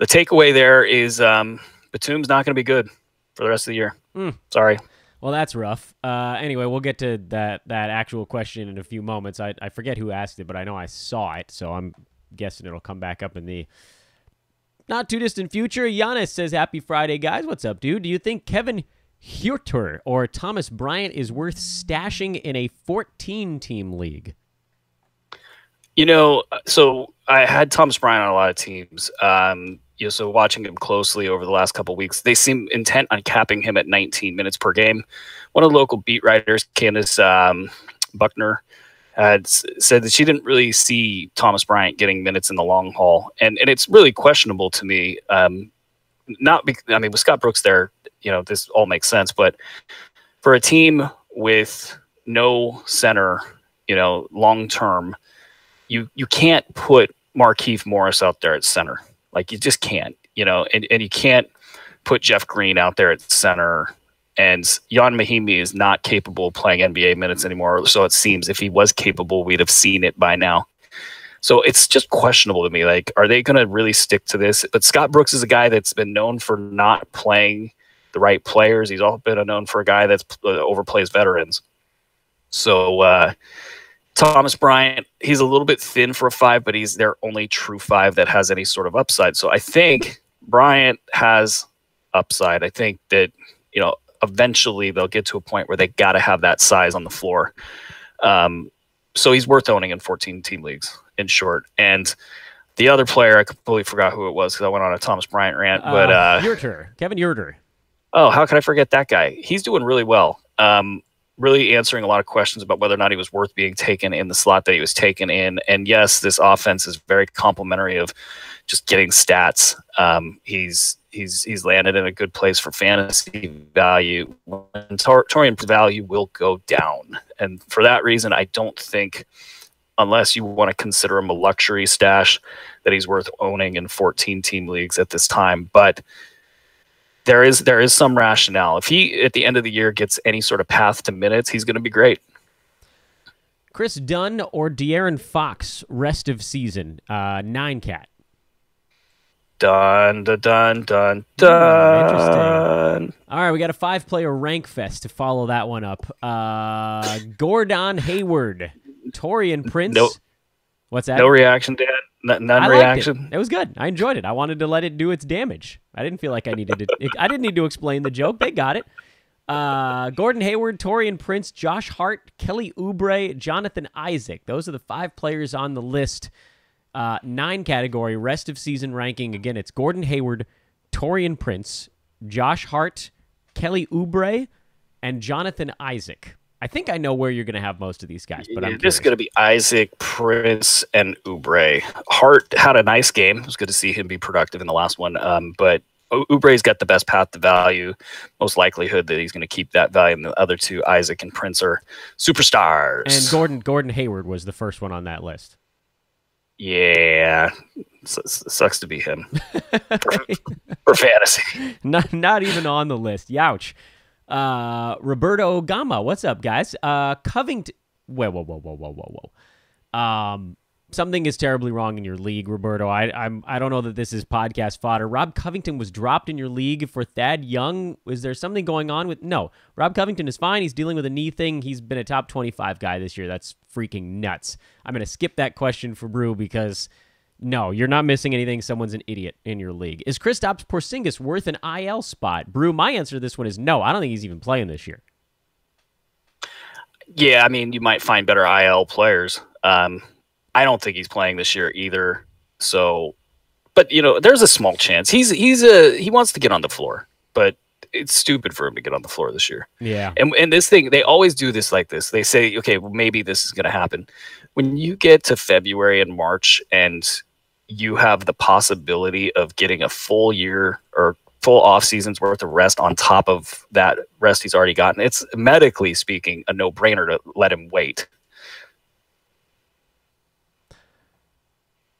takeaway there is Batum's not going to be good for the rest of the year. Sorry. Well, that's rough. Anyway, we'll get to that actual question in a few moments. I forget who asked it, but I know I saw it, so I'm guessing it'll come back up in the not too distant future. Giannis says, happy Friday, guys. What's up, dude? Do you think Kevin Huerter or Thomas Bryant is worth stashing in a 14-team league? So I had Thomas Bryant on a lot of teams. So watching him closely over the last couple of weeks, they seem intent on capping him at 19 minutes per game. One of the local beat writers, Candace Buckner, had said that she didn't really see Thomas Bryant getting minutes in the long haul, and it's really questionable to me. With Scott Brooks there, this all makes sense, but for a team with no center, long term, you can't put Markieff Morris out there at center. Like, you just can't, and you can't put Jeff Green out there at center. And Jan Mahimi is not capable of playing NBA minutes anymore. So it seems if he was capable, we'd have seen it by now. So it's just questionable to me. Like, are they going to really stick to this? But Scott Brooks is a guy that's been known for not playing the right players. He's also been known for a guy that's overplays veterans. So Thomas Bryant, he's a little bit thin for a 5, but he's their only true 5 that has any sort of upside. So I think Bryant has upside. I think that, eventually they'll get to a point where they got to have that size on the floor. So he's worth owning in 14-team leagues, in short. And the other player, I completely forgot who it was because I went on a Thomas Bryant rant. But Kevin Huerter. Oh, how could I forget that guy? He's doing really well. Really answering a lot of questions about whether or not he was worth being taken in the slot that he was taken in. And yes, this offense is very complimentary of just getting stats. He's landed in a good place for fantasy value. And Taurean value will go down. And for that reason, I don't think, unless you want to consider him a luxury stash, that he's worth owning in 14-team leagues at this time. But there is some rationale. If he, at the end of the year, gets any sort of path to minutes, he's going to be great. Chris Dunn or De'Aaron Fox, rest of season, 9 cat. Dun, dun, dun, dun, dun. done. All right, we got a 5-player rank fest to follow that one up. Gordon Hayward, Taurean Prince. No, what's that? No reaction, Dan. None reaction. It was good. I enjoyed it. I wanted to let it do its damage. I didn't feel like I needed to. I didn't need to explain the joke. They got it. Gordon Hayward, Taurean Prince, Josh Hart, Kelly Oubre, Jonathan Isaac. Those are the 5 players on the list. 9 category rest of season ranking. Again, it's Gordon Hayward, Taurean Prince, Josh Hart, Kelly Oubre, and Jonathan Isaac. I think I know where you're going to have most of these guys, but I'm just going to be Isaac, Prince, and Oubre. Hart had a nice game. It was good to see him be productive in the last one, but Oubre's got the best path to value, most likelihood that he's going to keep that value, and the other 2, Isaac and Prince, are superstars. And Gordon Hayward was the first one on that list. Yeah, sucks to be him for fantasy. Not even on the list. Youch. Roberto Gama, what's up, guys? Covington. Whoa. Something is terribly wrong in your league, Roberto. I don't know that this is podcast fodder. Rob Covington was dropped in your league for Thad Young. Is there something going on with? No, Rob Covington is fine. He's dealing with a knee thing. He's been a top 25 guy this year. That's freaking nuts. I'm gonna skip that question for Brew because no, you're not missing anything. Someone's an idiot in your league. Is Kristaps Porzingis worth an IL spot? Brew, my answer to this one is no. I don't think he's even playing this year. Yeah, I mean, you might find better IL players. I don't think he's playing this year either. So, but there's a small chance. He wants to get on the floor, but it's stupid for him to get on the floor this year. Yeah. And this thing, they always do this like this. They say, okay, well, maybe this is going to happen. When you get to February and March and you have the possibility of getting a full year or full off season's worth of rest on top of that rest he's already gotten, it's medically speaking a no-brainer to let him wait.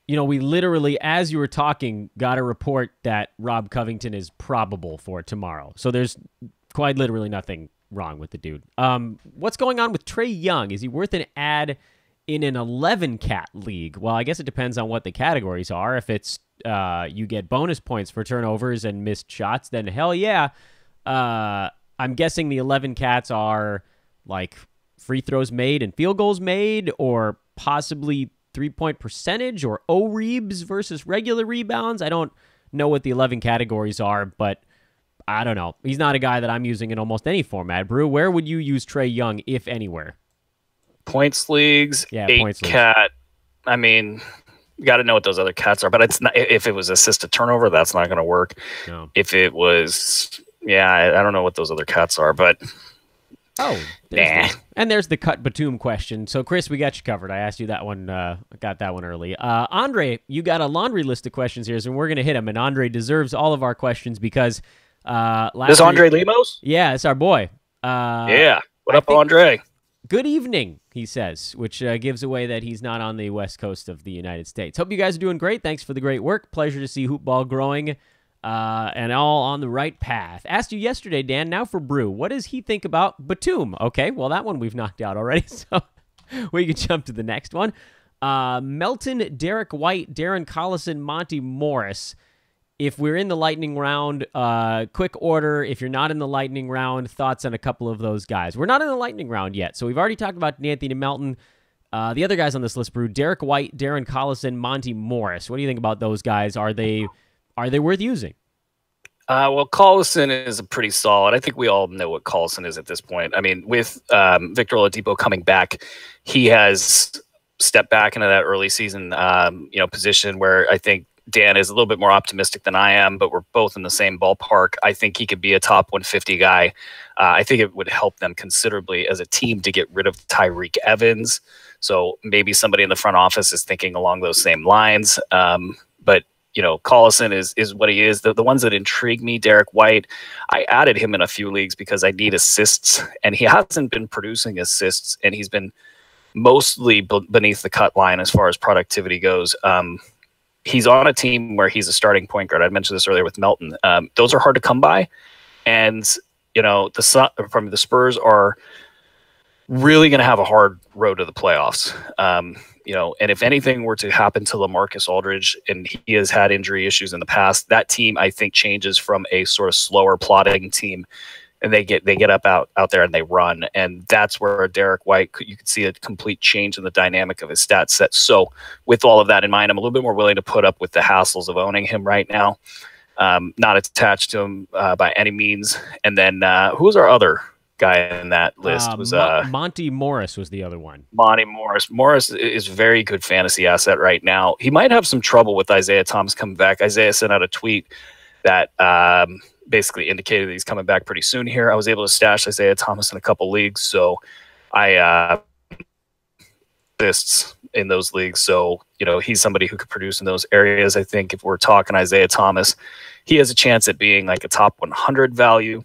We literally, as you were talking, got a report that Rob Covington is probable for tomorrow. So there's quite literally nothing wrong with the dude. What's going on with Trey Young? Is he worth an ad in an 11-cat league? Well, I guess it depends on what the categories are. If it's you get bonus points for turnovers and missed shots, then hell yeah. I'm guessing the 11 cats are like free throws made and field goals made, or possibly 3-point percentage, or O-reebs versus regular rebounds. I don't know what the 11 categories are, but I don't know. He's not a guy that I'm using in almost any format. Brew, where would you use Trey Young, if anywhere? Points leagues, yeah, 8-cat. Leagues. I mean, you got to know what those other cats are, but it's not. If it was assist to turnover, that's not going to work. No. If it was, I don't know what those other cats are, but there's the cut Batum question. So, Chris, we got you covered. I asked you that one. Got that one early. Andre, you got a laundry list of questions here, and we're going to hit them. And Andre deserves all of our questions because this Andre Lemos? Yeah, it's our boy. What up, Andre? Good evening, he says, which gives away that he's not on the west coast of the United States. Hope you guys are doing great. Thanks for the great work. Pleasure to see hoop ball growing. And all on the right path. Asked you yesterday, Dan, now for Brew. What does he think about Batum? Okay, well, that one we've knocked out already, so we can jump to the next one. Melton, Derek White, Darren Collison, Monty Morris. If we're in the lightning round, quick order. If you're not in the lightning round, thoughts on a couple of those guys. We're not in the lightning round yet, so we've already talked about Anthony Melton. The other guys on this list, Brew, Derek White, Darren Collison, Monty Morris. What do you think about those guys? Are they worth using? Well, Collison is pretty solid. I think we all know what Collison is at this point. I mean, with Victor Oladipo coming back, he has stepped back into that early season position where I think Dan is a little bit more optimistic than I am, but we're both in the same ballpark. I think he could be a top 150 guy. I think it would help them considerably as a team to get rid of Tyreek Evans. So maybe somebody in the front office is thinking along those same lines. But Collison is what he is. The ones that intrigue me, Derek White, I added him in a few leagues because I need assists, and he hasn't been producing assists, and he's been mostly beneath the cut line as far as productivity goes. He's on a team where he's a starting point guard. I mentioned this earlier with Melton. Those are hard to come by, and the Spurs are really going to have a hard road to the playoffs. And if anything were to happen to LaMarcus Aldridge, and he has had injury issues in the past, that team, I think, changes from a sort of slower plodding team, and they get up out there and they run. And that's where Derek White, you could see a complete change in the dynamic of his stat set. So with all of that in mind, I'm a little bit more willing to put up with the hassles of owning him right now. Not attached to him by any means. And then who was our other guy in that list? Was Monty Morris was the other one. Monty Morris. Morris is a very good fantasy asset right now. He might have some trouble with Isaiah Thomas coming back. Isaiah sent out a tweet that basically indicated that he's coming back pretty soon here. I was able to stash Isaiah Thomas in a couple leagues, so I assists in those leagues. So, he's somebody who could produce in those areas. I think if we're talking Isaiah Thomas, he has a chance at being like a top 100 value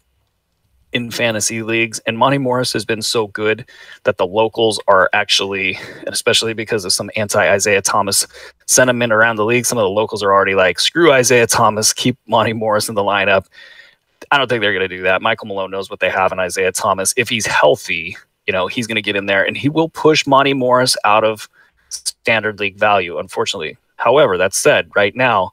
in fantasy leagues. And Monty Morris has been so good that the locals are actually, and especially because of some anti-Isaiah Thomas sentiment around the league, some of the locals are already like, screw Isaiah Thomas, keep Monty Morris in the lineup. I don't think they're going to do that. Michael Malone knows what they have in Isaiah Thomas. If he's healthy, he's going to get in there and he will push Monty Morris out of standard league value, unfortunately. However, that said, right now,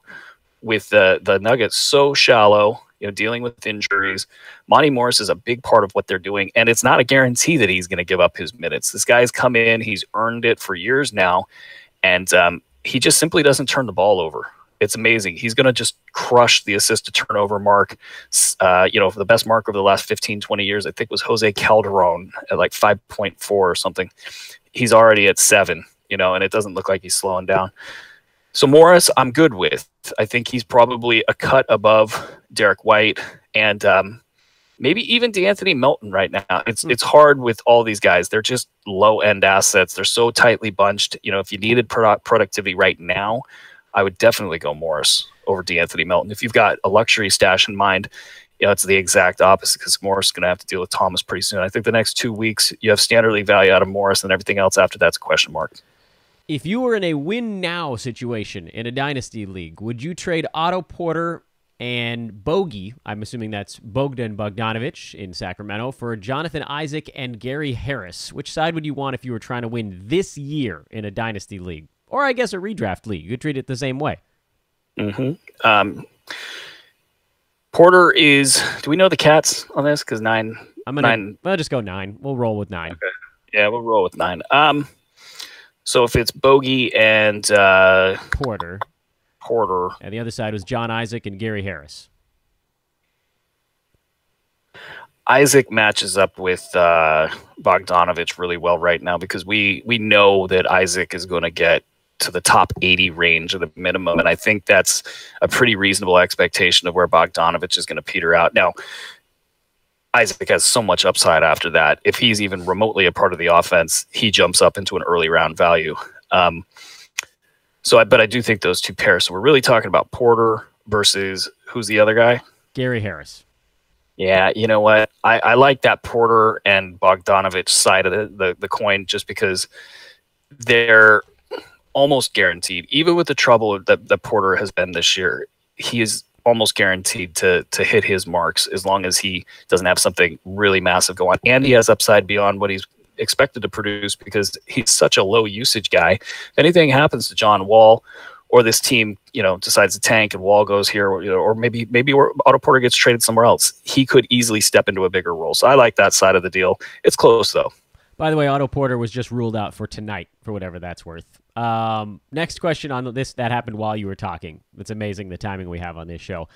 with the Nuggets so shallow, dealing with injuries, Monty Morris is a big part of what they're doing, and it's not a guarantee that he's going to give up his minutes. This guy's come in, he's earned it for years now, and he just simply doesn't turn the ball over. It's amazing. He's going to just crush the assist to turnover mark. The best mark over the last 15, 20 years, I think, was Jose Calderon at like 5.4 or something. He's already at 7, and it doesn't look like he's slowing down. So Morris, I'm good with. I think he's probably a cut above Derek White and maybe even DeAnthony Melton right now. It's hard with all these guys. They're just low-end assets. They're so tightly bunched. If you needed productivity right now, I would definitely go Morris over DeAnthony Melton. If you've got a luxury stash in mind, it's the exact opposite because Morris is going to have to deal with Thomas pretty soon. I think the next 2 weeks, you have standard league value out of Morris, and everything else after that's a question mark. If you were in a win-now situation in a dynasty league, would you trade Otto Porter and Bogey, I'm assuming that's Bogdan Bogdanovic in Sacramento, for Jonathan Isaac and Gary Harris? Which side would you want if you were trying to win this year in a dynasty league? Or I guess a redraft league. You could treat it the same way. Porter is... Do we know the cats on this? Because 9... I'll just go 9. We'll roll with 9. Okay. Yeah, we'll roll with 9. So if it's Bogey and Porter, and the other side was John Isaac and Gary Harris. Isaac matches up with Bogdanovic really well right now because we know that Isaac is going to get to the top 80 range of the minimum, and I think that's a pretty reasonable expectation of where Bogdanovic is going to peter out. Now, Isaac has so much upside after that. If he's even remotely a part of the offense, he jumps up into an early round value. But I do think those two pairs. So we're really talking about Porter versus who's the other guy? Gary Harris. Yeah, you know what? I like that Porter and Bogdanovic side of the coin just because they're almost guaranteed. Even with the trouble that Porter has been this year, he is almost guaranteed to hit his marks as long as he doesn't have something really massive go on. And he has upside beyond what he's expected to produce because he's such a low usage guy. If anything happens to John Wall or this team, decides to tank and Wall goes here, or maybe Otto Porter gets traded somewhere else, he could easily step into a bigger role. So I like that side of the deal. It's close though. By the way, Otto Porter was just ruled out for tonight, for whatever that's worth. Next question on this that happened while you were talking. It's amazing the timing we have on this show.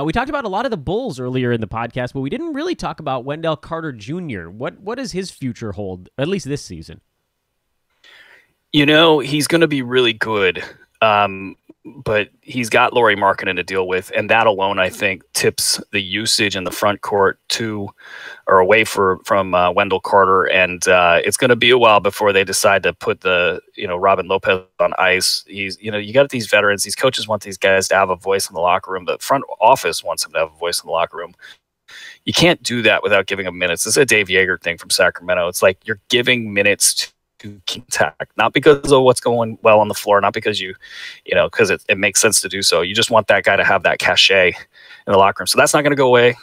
We talked about a lot of the Bulls earlier in the podcast, but we didn't really talk about Wendell Carter Jr. What does his future hold, at least this season? He's going to be really good. But he's got Lauri Markkanen to deal with, and that alone, I think, tips the usage in the front court away from Wendell Carter, and it's going to be a while before they decide to put the Robin Lopez on ice. You got these veterans, these coaches want these guys to have a voice in the locker room. The front office wants them to have a voice in the locker room. You can't do that without giving them minutes. This is a Dave Yeager thing from Sacramento. It's like you're giving minutes to contact, not because of what's going well on the floor, not because because it makes sense to do so. You just want that guy to have that cachet. in the locker room. So that's not going to go away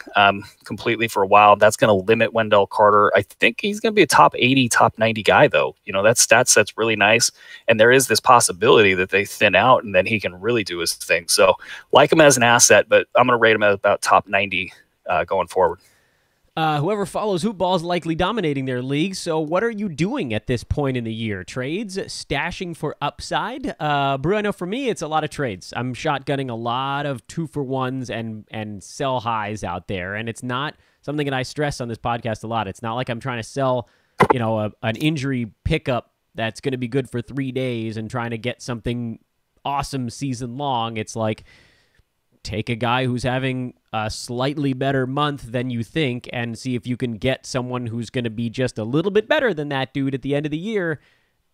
completely for a while. That's going to limit Wendell Carter. I think he's going to be a top 80, top 90 guy, though. That stat set's really nice. And there is this possibility that they thin out and then he can really do his thing. So like him as an asset, but I'm going to rate him at about top 90 going forward. Whoever follows hoop ball is likely dominating their league. So what are you doing at this point in the year? Trades, stashing for upside? Brew, I know for me, it's a lot of trades. I'm shotgunning a lot of 2-for-1s and sell highs out there. And it's not something that I stress on this podcast a lot. It's not like I'm trying to sell, an injury pickup that's going to be good for 3 days and trying to get something awesome season long. It's like, take a guy who's having a slightly better month than you think and see if you can get someone who's going to be just a little bit better than that dude at the end of the year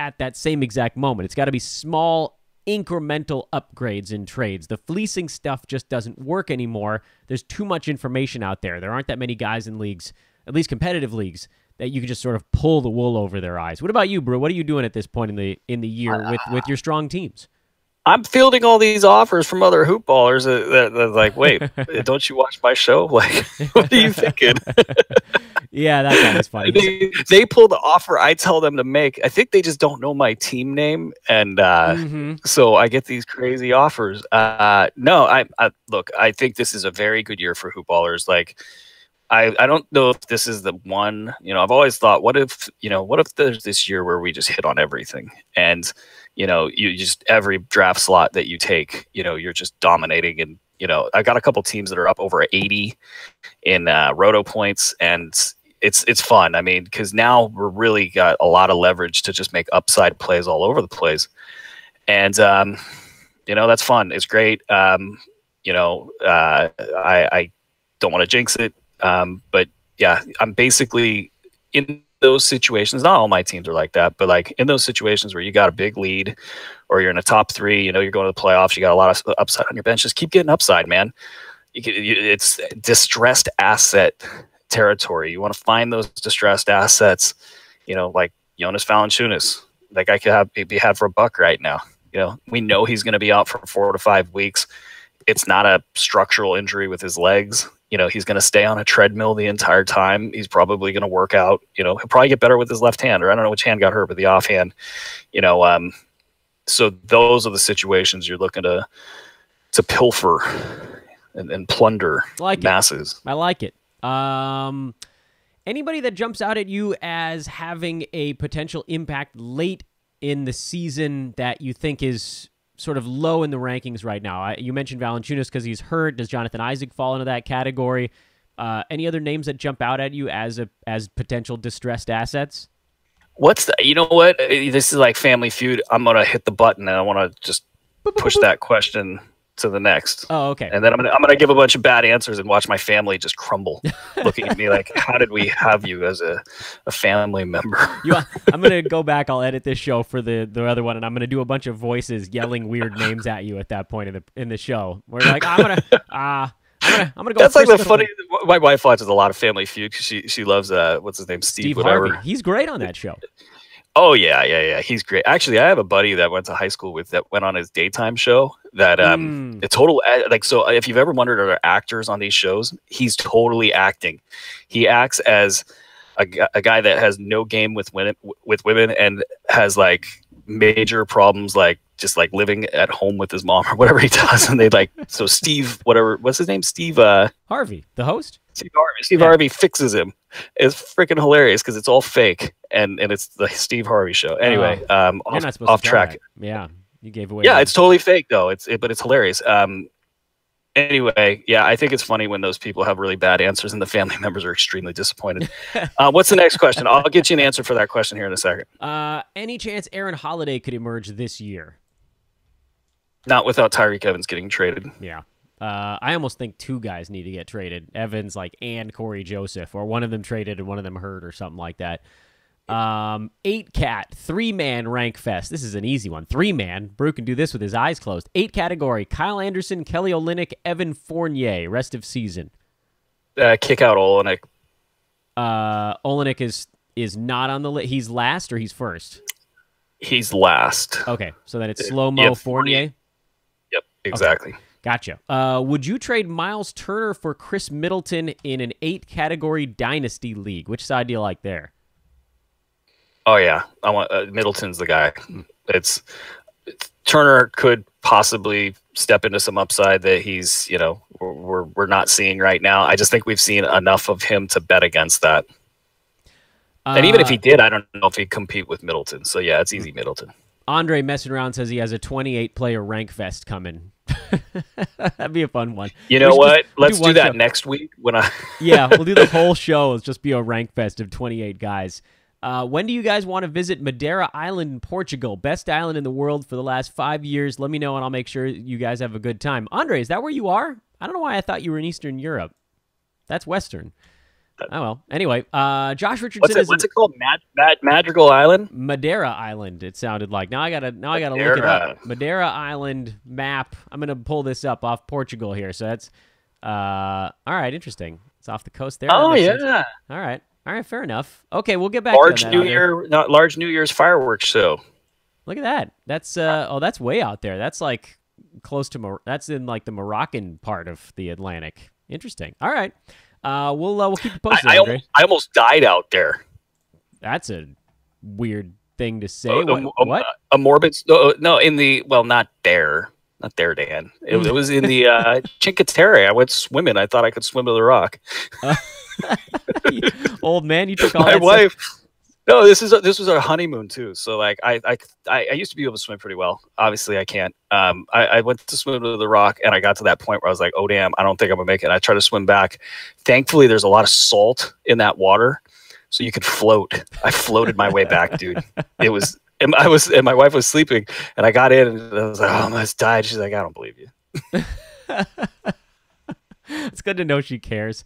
at that same exact moment. It's got to be small, incremental upgrades in trades. The fleecing stuff just doesn't work anymore. There's too much information out there. There aren't that many guys in leagues, at least competitive leagues, that you can just sort of pull the wool over their eyes. What about you, Brew? What are you doing at this point in the year with your strong teams? I'm fielding all these offers from other hoop ballers that like, wait, don't you watch my show? Like, what are you thinking? Yeah, that's always funny. They pull the offer I tell them to make. I think they just don't know my team name, and so I get these crazy offers. No, I look. I think this is a very good year for hoop ballers. Like, I don't know if this is the one. I've always thought, what if there's this year where we just hit on everything and you just every draft slot that you take, you're just dominating. And, I got a couple teams that are up over 80 in roto points, and it's fun. I mean, because now we're really got a lot of leverage to just make upside plays all over the place. And, that's fun. It's great. I don't want to jinx it. But yeah, I'm basically in those situations. Not all my teams are like that, but like in those situations where you got a big lead or you're in a top 3, you're going to the playoffs, you got a lot of upside on your bench. Just keep getting upside, man. It's distressed asset territory. You want to find those distressed assets, like Jonas Valanciunas. That guy could be had for $1 right now. We know he's going to be out for 4 to 5 weeks. It's not a structural injury with his legs. He's going to stay on a treadmill the entire time. He's probably going to work out. He'll probably get better with his left hand, or I don't know which hand got hurt, but the offhand. So those are the situations you're looking to pilfer and plunder masses. I like it. Anybody that jumps out at you as having a potential impact late in the season that you think is sort of low in the rankings right now? You mentioned Valanciunas because he's hurt. Does Jonathan Isaac fall into that category? Any other names that jump out at you as potential distressed assets? You know what? This is like Family Feud. I'm going to hit the button and I want to just push that question to the next. Oh, okay. And then I'm gonna give a bunch of bad answers and watch my family just crumble, looking at me like, how did we have you as a family member? I'm gonna go back. I'll edit this show for the other one, and I'm gonna do a bunch of voices yelling weird names at you at that point in the show. We're like, I'm gonna go. That's like the funny. My wife watches a lot of Family Feud because she loves what's his name, Steve whatever. Harvey. He's great on that show. Oh yeah. He's great. Actually, I have a buddy that went to high school with that went on his daytime show. That the total so if you've ever wondered, are there actors on these shows? He's totally acting. He acts as a guy that has no game with women and has like major problems, like just like living at home with his mom or whatever he does. And they so Steve, what's his name? Steve Harvey, the host. Steve Harvey fixes him. It's freaking hilarious because it's all fake and it's the Steve Harvey show. Anyway, off track. Yeah, you gave away. Yeah, it's totally fake though. But it's hilarious. Anyway, yeah, I think it's funny when those people have really bad answers and the family members are extremely disappointed. What's the next question? I'll get you an answer for that question here in a second. Any chance Aaron Holiday could emerge this year? Not without Tyreek Evans getting traded. Yeah. I almost think 2 guys need to get traded. Evans, and Corey Joseph, or one of them traded and one of them hurt or something like that. 8-cat, 3-man rank fest. This is an easy one. 3-man. Brew can do this with his eyes closed. 8 category. Kyle Anderson, Kelly Olynyk, Evan Fournier. Rest of season. Kick out Olynyk. Olynyk is not on the list. He's last or he's first? He's last. Okay, so then it's slow-mo Fournier? Yep, exactly. Okay. Gotcha. Would you trade Miles Turner for Chris Middleton in an 8-category dynasty league? Which side do you like there? Oh yeah, I want Middleton's the guy. It's Turner could possibly step into some upside that he's, we're not seeing right now. I just think we've seen enough of him to bet against that. And even if he did, I don't know if he'd compete with Middleton. So yeah, it's easy Middleton. Andre messing around says he has a 28-player rank fest coming. That'd be a fun one. You know what? Let's do that next week Yeah, we'll do the whole show. It'll just be a rank fest of 28 guys. When do you guys want to visit Madeira Island in Portugal? Best island in the world for the last 5 years. Let me know, and I'll make sure you guys have a good time. Andre, is that where you are? I don't know why I thought you were in Eastern Europe. That's Western. Oh, well. Anyway, Josh Richardson What's it called? Madrigal Island? Madeira Island, it sounded like. Now I gotta look it up. Madeira Island map. I'm going to pull this up off Portugal here. So that's, all right, interesting. It's off the coast there. Oh, yeah. Sense. All right, fair enough. Okay, we'll get back to that. Large New Year's fireworks show. Look at that. That's that's way out there. That's like close to that's in like the Moroccan part of the Atlantic. Interesting. All right. We'll keep you posted. I almost died out there. That's a weird thing to say. What? A morbid? No, not there, Dan. It was in the Cinque Terre. I went swimming. I thought I could swim to the rock. Old man, you took all my that wife. Stuff. No, this was our honeymoon too. So like I used to be able to swim pretty well. Obviously I can't. I went to swim to the rock and I got to that point where I was like, oh damn, I don't think I'm gonna make it. I tried to swim back. Thankfully there's a lot of salt in that water, so you could float. I floated my way back, dude. It was and my wife was sleeping and I got in and I was like, oh, I almost died. She's like, I don't believe you. It's good to know she cares.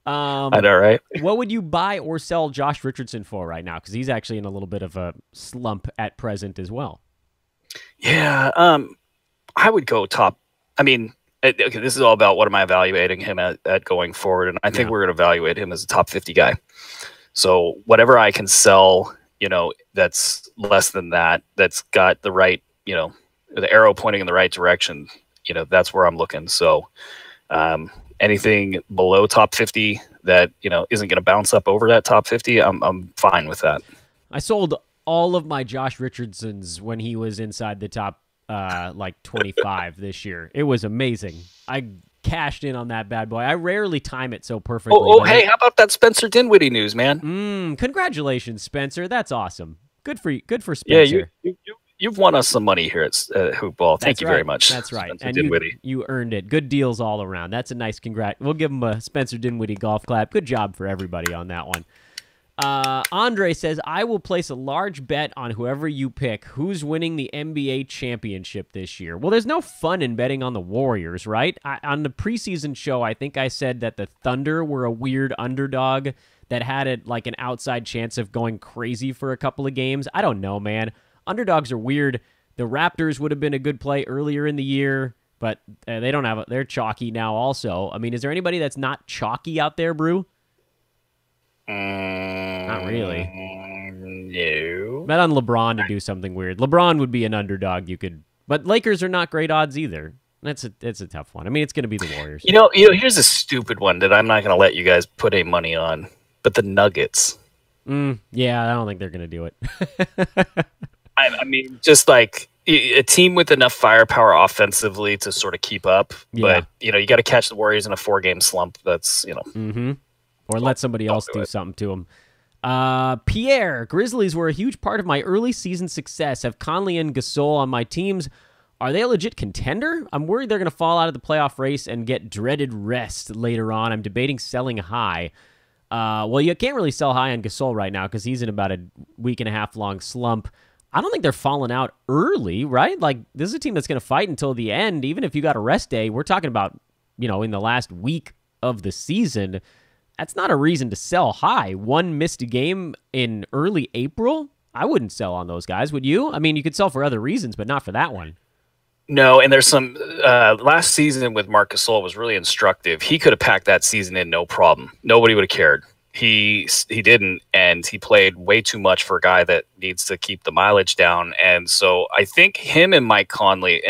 I know, right? What would you buy or sell Josh Richardson for right now? Because he's actually in a little bit of a slump at present as well. Yeah, I would go top. I mean, okay, this is all about what am I evaluating him at going forward, and I think we're going to evaluate him as a top 50 guy. So whatever I can sell, that's less than that, that's got the right, the arrow pointing in the right direction, that's where I'm looking. So, anything below top 50 that isn't going to bounce up over that top 50, I'm fine with that. I sold all of my Josh Richardsons when he was inside the top 25 this year. It was amazing. I cashed in on that bad boy. I rarely time it so perfectly. Hey, how about that Spencer Dinwiddie news, man? Congratulations, Spencer. That's awesome. Good for you. Good for Spencer. Yeah, you've won us some money here at Hoop Ball. Thank you very much. That's right. Spencer and Dinwiddie. You earned it. Good deals all around. That's a nice congrat. We'll give him a Spencer Dinwiddie golf clap. Good job for everybody on that one. Andre says, I will place a large bet on whoever you pick. Who's winning the NBA championship this year? Well, there's no fun in betting on the Warriors, right? On the preseason show, I think I said that the Thunder were a weird underdog that had an outside chance of going crazy for a couple of games. I don't know, man. Underdogs are weird. The Raptors would have been a good play earlier in the year, but they don't have they're chalky now also. I mean, is there anybody that's not chalky out there, Brew? Not really. No. Bet on LeBron to do something weird. LeBron would be an underdog but Lakers are not great odds either. It's a tough one. I mean, it's going to be the Warriors. Here's a stupid one that I'm not going to let you guys put any money on, but the Nuggets. Yeah, I don't think they're going to do it. I mean, just like a team with enough firepower offensively to sort of keep up. Yeah. But, you got to catch the Warriors in a 4-game slump. That's, Or let somebody else do something to them. Pierre, Grizzlies were a huge part of my early season success. Have Conley and Gasol on my teams. Are they a legit contender? I'm worried they're going to fall out of the playoff race and get dreaded rest later on. I'm debating selling high. Well, you can't really sell high on Gasol right now because he's in about a week and a half long slump. I don't think they're falling out early, right? Like, this is a team that's going to fight until the end. Even if you got a rest day, we're talking about, in the last week of the season. That's not a reason to sell high. One missed a game in early April. I wouldn't sell on those guys, would you? I mean, you could sell for other reasons, but not for that one. No, and there's some last season with Marc Gasol was really instructive. He could have packed that season in no problem. Nobody would have cared. he didn't, and he played way too much for a guy that needs to keep the mileage down. And so I think him and Mike Conley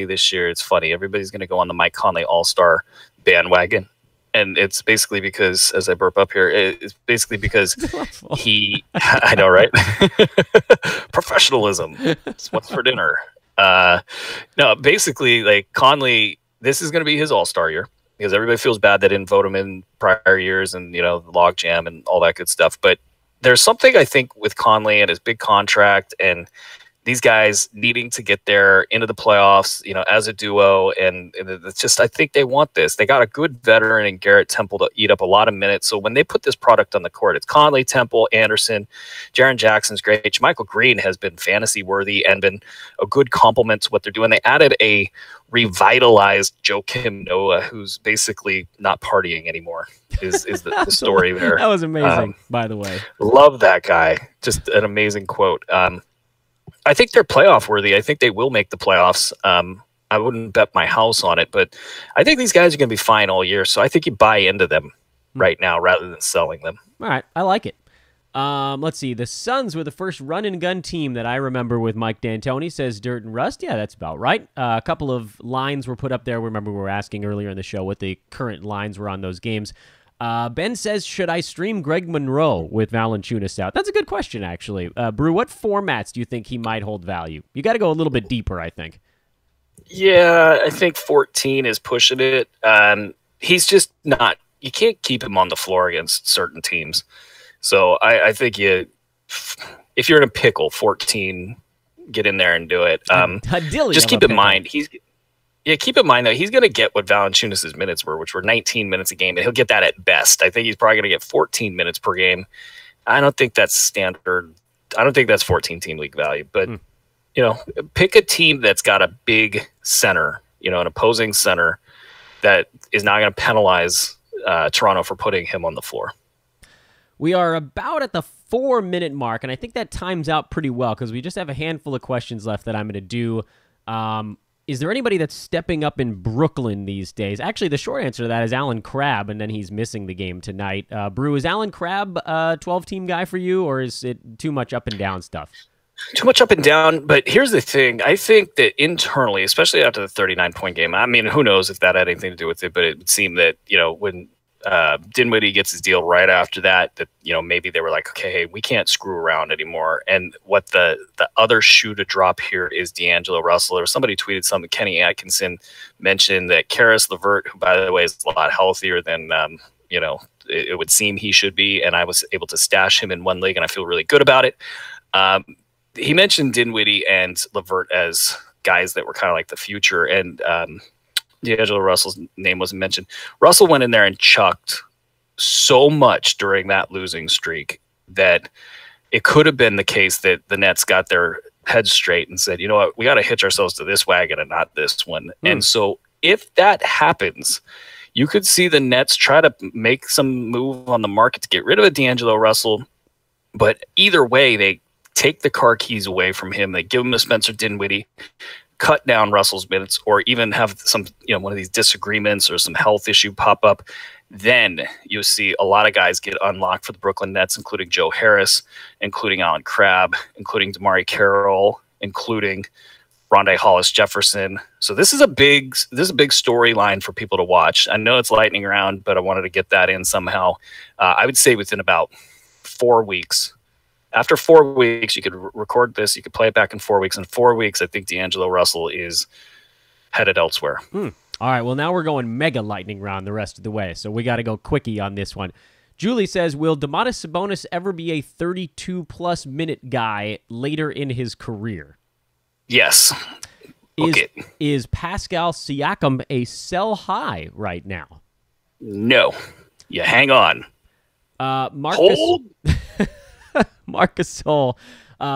this year, it's funny, everybody's going to go on the Mike Conley All-Star bandwagon, and it's basically because, as I burp up here, it's basically because he I know, right? Professionalism. It's what's for dinner. No, basically, like, Conley, this is going to be his All-Star year, because everybody feels bad they didn't vote him in prior years, and, you know, the logjam and all that good stuff. But there's something, I think, with Conley and his big contract and these guys needing to get there into the playoffs, you know, as a duo. And it's just, I think they want this. They got a good veteran in Garrett Temple to eat up a lot of minutes. So when they put this product on the court, it's Conley, Temple, Anderson, Jaren Jackson's great. Michael Green has been fantasy worthy and been a good complement to what they're doing. They added a revitalized Joakim Noah, who's basically not partying anymore, is the story there. That was amazing, by the way. Love that guy. Just an amazing quote. I think they're playoff worthy. I think they will make the playoffs. I wouldn't bet my house on it, but I think these guys are going to be fine all year. So I think you buy into them right now rather than selling them. All right. I like it. Let's see. The Suns were the first run-and-gun team that I remember with Mike D'Antoni, says Dirt and Rust. Yeah, that's about right. A couple of lines were put up there. Remember, we were asking earlier in the show what the current lines were on those games. Ben says, should I stream Greg Monroe with Valanciunas out? That's a good question, actually. Brew, what formats do you think he might hold value? You got to go a little bit deeper, I think. Yeah, I think 14 is pushing it. He's just not – you can't keep him on the floor against certain teams. So I think if you're in a pickle, 14, get in there and do it. Just keep in mind keep in mind that he's going to get what Valanciunas' minutes were, which were 19 minutes a game, and he'll get that at best. I think he's probably going to get 14 minutes per game. I don't think that's standard. I don't think that's 14-team league value. But, you know, pick a team that's got a big center, you know, an opposing center that is not going to penalize Toronto for putting him on the floor. We are about at the 4-minute mark, and I think that times out pretty well because we just have a handful of questions left that I'm going to do. Is there anybody that's stepping up in Brooklyn these days? Actually, the short answer to that is Alan Crabb, and then he's missing the game tonight. Brew, is Alan Crabb a 12-team guy for you, or is it too much up and down stuff? Too much up and down, but here's the thing. I think that internally, especially after the 39-point game, I mean, who knows if that had anything to do with it, but it would seem that, you know, when Dinwiddie gets his deal right after that, you know, maybe they were like, okay, hey, we can't screw around anymore. And what the other shoe to drop here is D'Angelo Russell. Or somebody tweeted something. Kenny Atkinson mentioned that Karis LeVert, who by the way is a lot healthier than you know, it would seem he should be, and I was able to stash him in one league, and I feel really good about it. He mentioned Dinwiddie and LeVert as guys that were kind of like the future, and D'Angelo Russell's name wasn't mentioned. Russell went in there and chucked so much during that losing streak that it could have been the case that the Nets got their heads straight and said, you know what, we got to hitch ourselves to this wagon and not this one. And so if that happens, you could see the Nets try to make some move on the market to get rid of a D'Angelo Russell. But either way, they take the car keys away from him. They give him a Spencer Dinwiddie, cut down Russell's minutes, or even have some, you know, one of these disagreements or some health issue pop up, then you'll see a lot of guys get unlocked for the Brooklyn Nets, including Joe Harris, including Alan Crabb, including DeMarre Carroll, including Rondé Hollis-Jefferson. So this is a big storyline for people to watch. I know it's lightning round, but I wanted to get that in somehow. I would say within about 4 weeks. After 4 weeks, you could record this. You could play it back in 4 weeks. In 4 weeks, I think D'Angelo Russell is headed elsewhere. All right, well, now we're going mega lightning round the rest of the way, so we got to go quickie on this one. Julie says, will Domantas Sabonis ever be a 32-plus minute guy later in his career? Yes. Is Pascal Siakam a sell high right now? No. Yeah, hang on. Hold. Marcus Sol,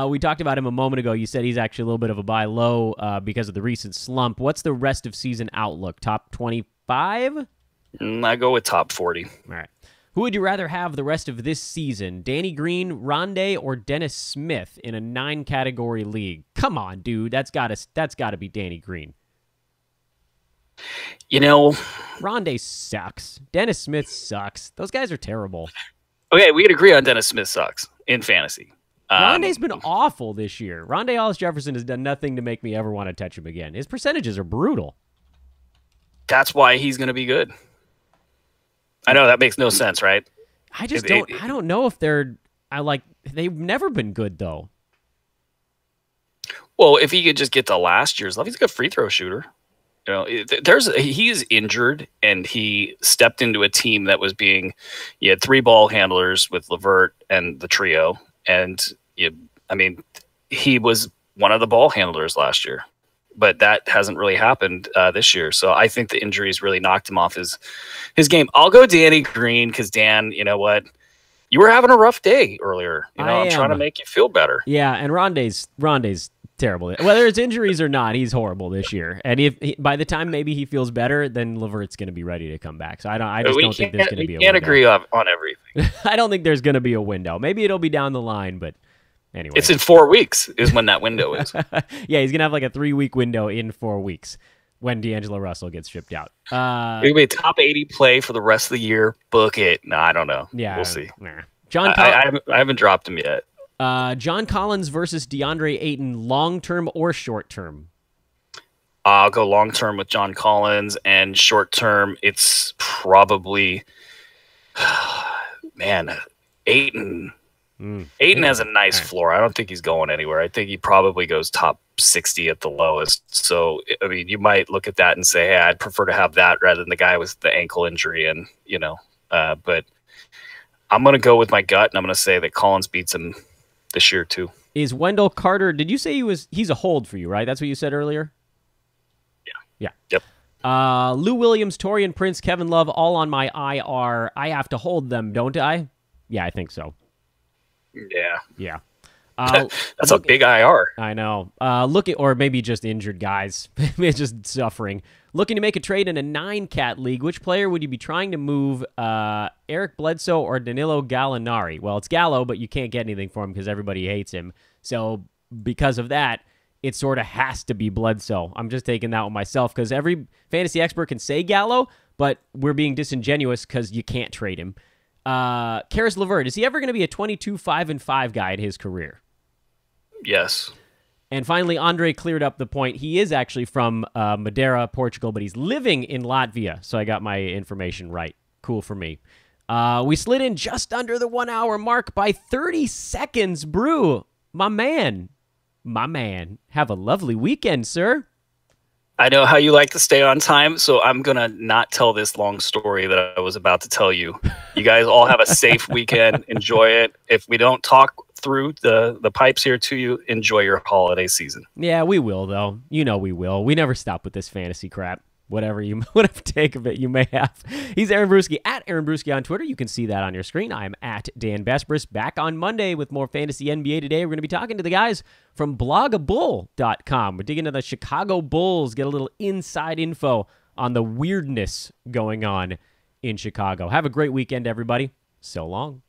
we talked about him a moment ago. You said he's actually a little bit of a buy low because of the recent slump. What's the rest of season outlook? Top 25? I go with top 40. All right. Who would you rather have the rest of this season? Danny Green, Rondé, or Dennis Smith in a 9-category league? Come on, dude. That's got to be Danny Green. You know, Rondé sucks. Dennis Smith sucks. Those guys are terrible. Okay, we could agree on Dennis Smith sucks in fantasy. Rondé's been awful this year. Rondé Hollis-Jefferson has done nothing to make me ever want to touch him again. His percentages are brutal. That's why he's going to be good. I know that makes no sense, right? I don't know if they've never been good though. Well, if he could just get to last year's level, he's a good free throw shooter. You know, he's injured, and he stepped into a team that was he had 3 ball handlers with LeVert and the trio, and he was one of the ball handlers last year, but that hasn't really happened this year. So I think the injuries really knocked him off his game. I'll go Danny Green because Dan, you know what? You were having a rough day earlier. I'm trying to make you feel better. Yeah, and Rondé's terrible. Whether it's injuries or not, he's horrible this year. And by the time maybe he feels better, then LeVert's going to be ready to come back. So I just don't think there's going to be a window. We can't agree on everything. I don't think there's going to be a window. Maybe it'll be down the line, but anyway. It's in 4 weeks is when that window is. Yeah, he's going to have like a 3-week window in 4 weeks when D'Angelo Russell gets shipped out. It'll be a top 80 play for the rest of the year. Book it. No, I don't know. Yeah, we'll see. Nah. I haven't dropped him yet. John Collins versus DeAndre Ayton, long-term or short-term? I'll go long-term with John Collins, and short-term, it's probably, man, Ayton. Ayton has a nice floor. I don't think he's going anywhere. I think he probably goes top 60 at the lowest. So, I mean, you might look at that and say, hey, I'd prefer to have that rather than the guy with the ankle injury. And, but I'm going to go with my gut, and I'm going to say that Collins beats him this year too. Is Wendell Carter, did you say he's a hold for you, right? That's what you said earlier? Yeah. Yep. Lou Williams, Taurean Prince, Kevin Love, all on my IR. I have to hold them, don't I? Yeah, I think so. Yeah. That's a big IR. I know. Or maybe just injured guys. Maybe it's just suffering. Looking to make a trade in a 9-cat league. Which player would you be trying to move? Eric Bledsoe or Danilo Gallinari? Well, it's Gallo, but you can't get anything for him because everybody hates him. So because of that, it sort of has to be Bledsoe. I'm just taking that one myself because every fantasy expert can say Gallo, but we're being disingenuous because you can't trade him. Karis LeVert, is he ever going to be a 22-5-5 guy in his career? Yes. And finally, Andre cleared up the point. He is actually from Madeira, Portugal, but he's living in Latvia. So I got my information right. Cool for me. We slid in just under the 1 hour mark by 30 seconds. Brew, my man. Have a lovely weekend, sir. I know how you like to stay on time, so I'm going to not tell this long story that I was about to tell you. You guys all have a safe weekend. Enjoy it. If we don't talk through the pipes here to you, enjoy your holiday season. Yeah, we will, though. We will. We never stop with this fantasy crap. Whatever take of it you may have. He's Aaron Bruski, at Aaron Bruski on Twitter. You can see that on your screen. I am at Dan Besbris. Back on Monday with more Fantasy NBA Today. We're going to be talking to the guys from blogabull.com. We're digging into the Chicago Bulls, get a little inside info on the weirdness going on in Chicago. Have a great weekend, everybody. So long.